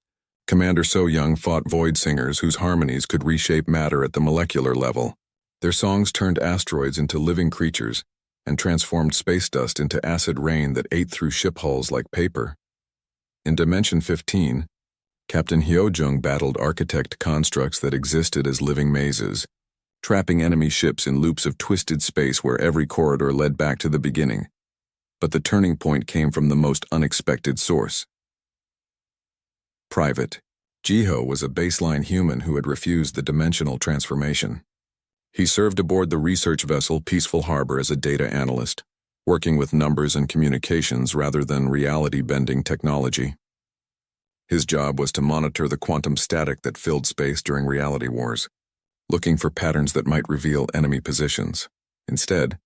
Commander So Young fought Void Singers whose harmonies could reshape matter at the molecular level. Their songs turned asteroids into living creatures and transformed space dust into acid rain that ate through ship hulls like paper. In Dimension 15, Captain Hyojung battled architect constructs that existed as living mazes, trapping enemy ships in loops of twisted space where every corridor led back to the beginning. But the turning point came from the most unexpected source. Private Jiho was a baseline human who had refused the dimensional transformation. He served aboard the research vessel Peaceful Harbor as a data analyst, working with numbers and communications rather than reality-bending technology. His job was to monitor the quantum static that filled space during reality wars, looking for patterns that might reveal enemy positions. Instead,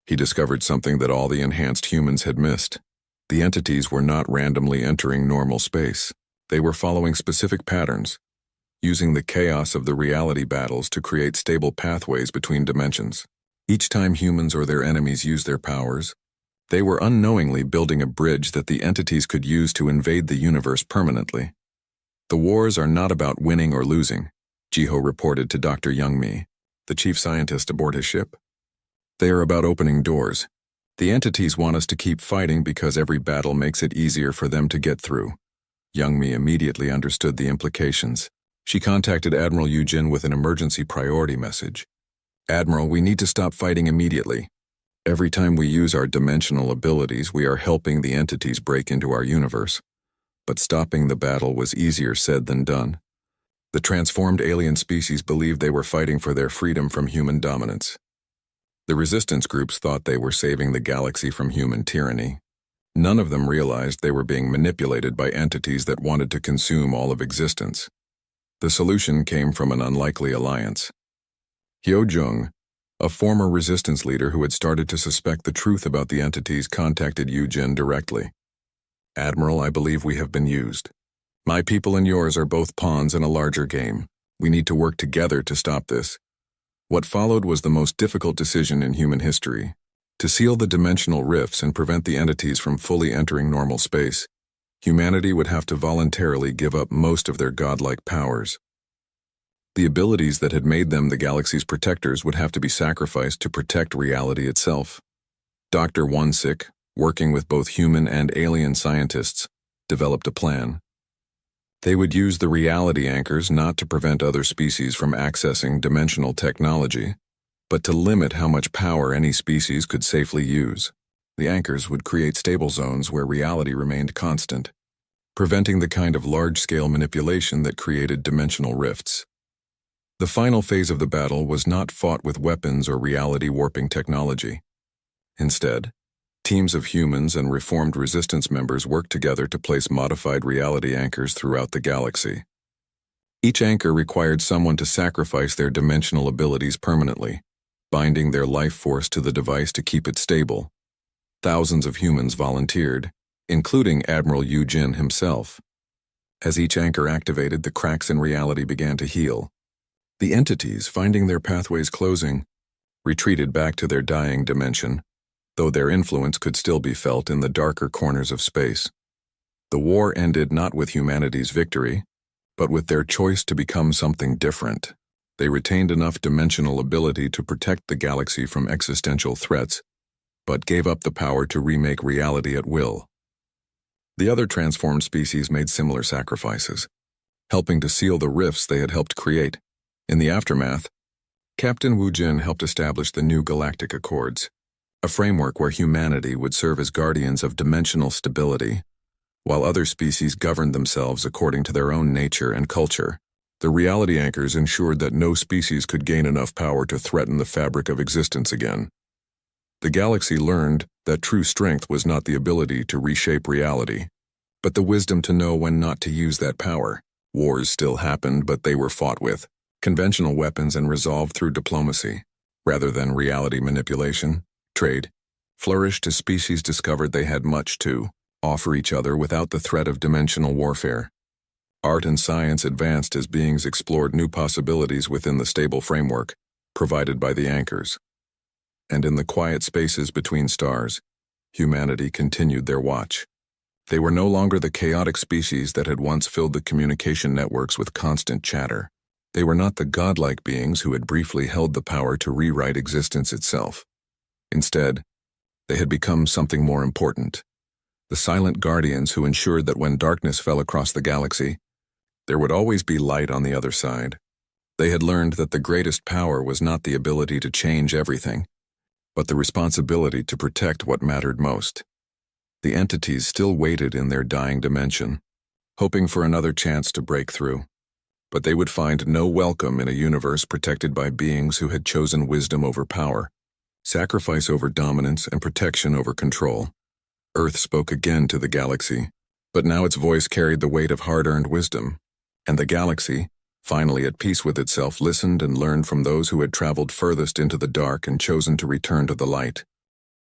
he discovered something that all the enhanced humans had missed. The entities were not randomly entering normal space. They were following specific patterns, using the chaos of the reality battles to create stable pathways between dimensions. Each time humans or their enemies used their powers, they were unknowingly building a bridge that the entities could use to invade the universe permanently. The wars are not about winning or losing, Jiho reported to Dr. Youngmi, the chief scientist aboard his ship. They are about opening doors. The entities want us to keep fighting because every battle makes it easier for them to get through. Youngmi immediately understood the implications. She contacted Admiral Yu Jin with an emergency priority message. Admiral, we need to stop fighting immediately. Every time we use our dimensional abilities, we are helping the entities break into our universe. but stopping the battle was easier said than done. The transformed alien species believed they were fighting for their freedom from human dominance. The resistance groups thought they were saving the galaxy from human tyranny. None of them realized they were being manipulated by entities that wanted to consume all of existence. The solution came from an unlikely alliance. Hyo Jung, a former resistance leader who had started to suspect the truth about the entities, contacted Yu Jin directly. "Admiral, I believe we have been used. My people and yours are both pawns in a larger game. We need to work together to stop this." What followed was the most difficult decision in human history. To seal the dimensional rifts and prevent the entities from fully entering normal space, humanity would have to voluntarily give up most of their godlike powers. The abilities that had made them the galaxy's protectors would have to be sacrificed to protect reality itself. Dr. Wonsik, working with both human and alien scientists, developed a plan. They would use the reality anchors not to prevent other species from accessing dimensional technology, but to limit how much power any species could safely use. The anchors would create stable zones where reality remained constant, preventing the kind of large-scale manipulation that created dimensional rifts. The final phase of the battle was not fought with weapons or reality-warping technology. Instead, teams of humans and reformed resistance members worked together to place modified reality anchors throughout the galaxy. Each anchor required someone to sacrifice their dimensional abilities permanently, binding their life force to the device to keep it stable. Thousands of humans volunteered, including Admiral Yu Jin himself. As each anchor activated, the cracks in reality began to heal. The entities, finding their pathways closing, retreated back to their dying dimension, though their influence could still be felt in the darker corners of space. The war ended not with humanity's victory, but with their choice to become something different. They retained enough dimensional ability to protect the galaxy from existential threats, but gave up the power to remake reality at will. The other transformed species made similar sacrifices, helping to seal the rifts they had helped create. In the aftermath, Captain Wu Jin helped establish the new Galactic Accords, a framework where humanity would serve as guardians of dimensional stability, while other species governed themselves according to their own nature and culture. The reality anchors ensured that no species could gain enough power to threaten the fabric of existence again. The galaxy learned that true strength was not the ability to reshape reality, but the wisdom to know when not to use that power. Wars still happened, but they were fought with conventional weapons and resolved through diplomacy, rather than reality manipulation. Trade flourished as species discovered they had much to offer each other without the threat of dimensional warfare. Art and science advanced as beings explored new possibilities within the stable framework provided by the anchors. And in the quiet spaces between stars, humanity continued their watch. They were no longer the chaotic species that had once filled the communication networks with constant chatter. They were not the godlike beings who had briefly held the power to rewrite existence itself. Instead, they had become something more important. The silent guardians who ensured that when darkness fell across the galaxy, there would always be light on the other side. They had learned that the greatest power was not the ability to change everything, but the responsibility to protect what mattered most. The entities still waited in their dying dimension, hoping for another chance to break through. But they would find no welcome in a universe protected by beings who had chosen wisdom over power, sacrifice over dominance, and protection over control. Earth spoke again to the galaxy, but now its voice carried the weight of hard-earned wisdom, and the galaxy, finally at peace with itself, listened and learned from those who had traveled furthest into the dark and chosen to return to the light.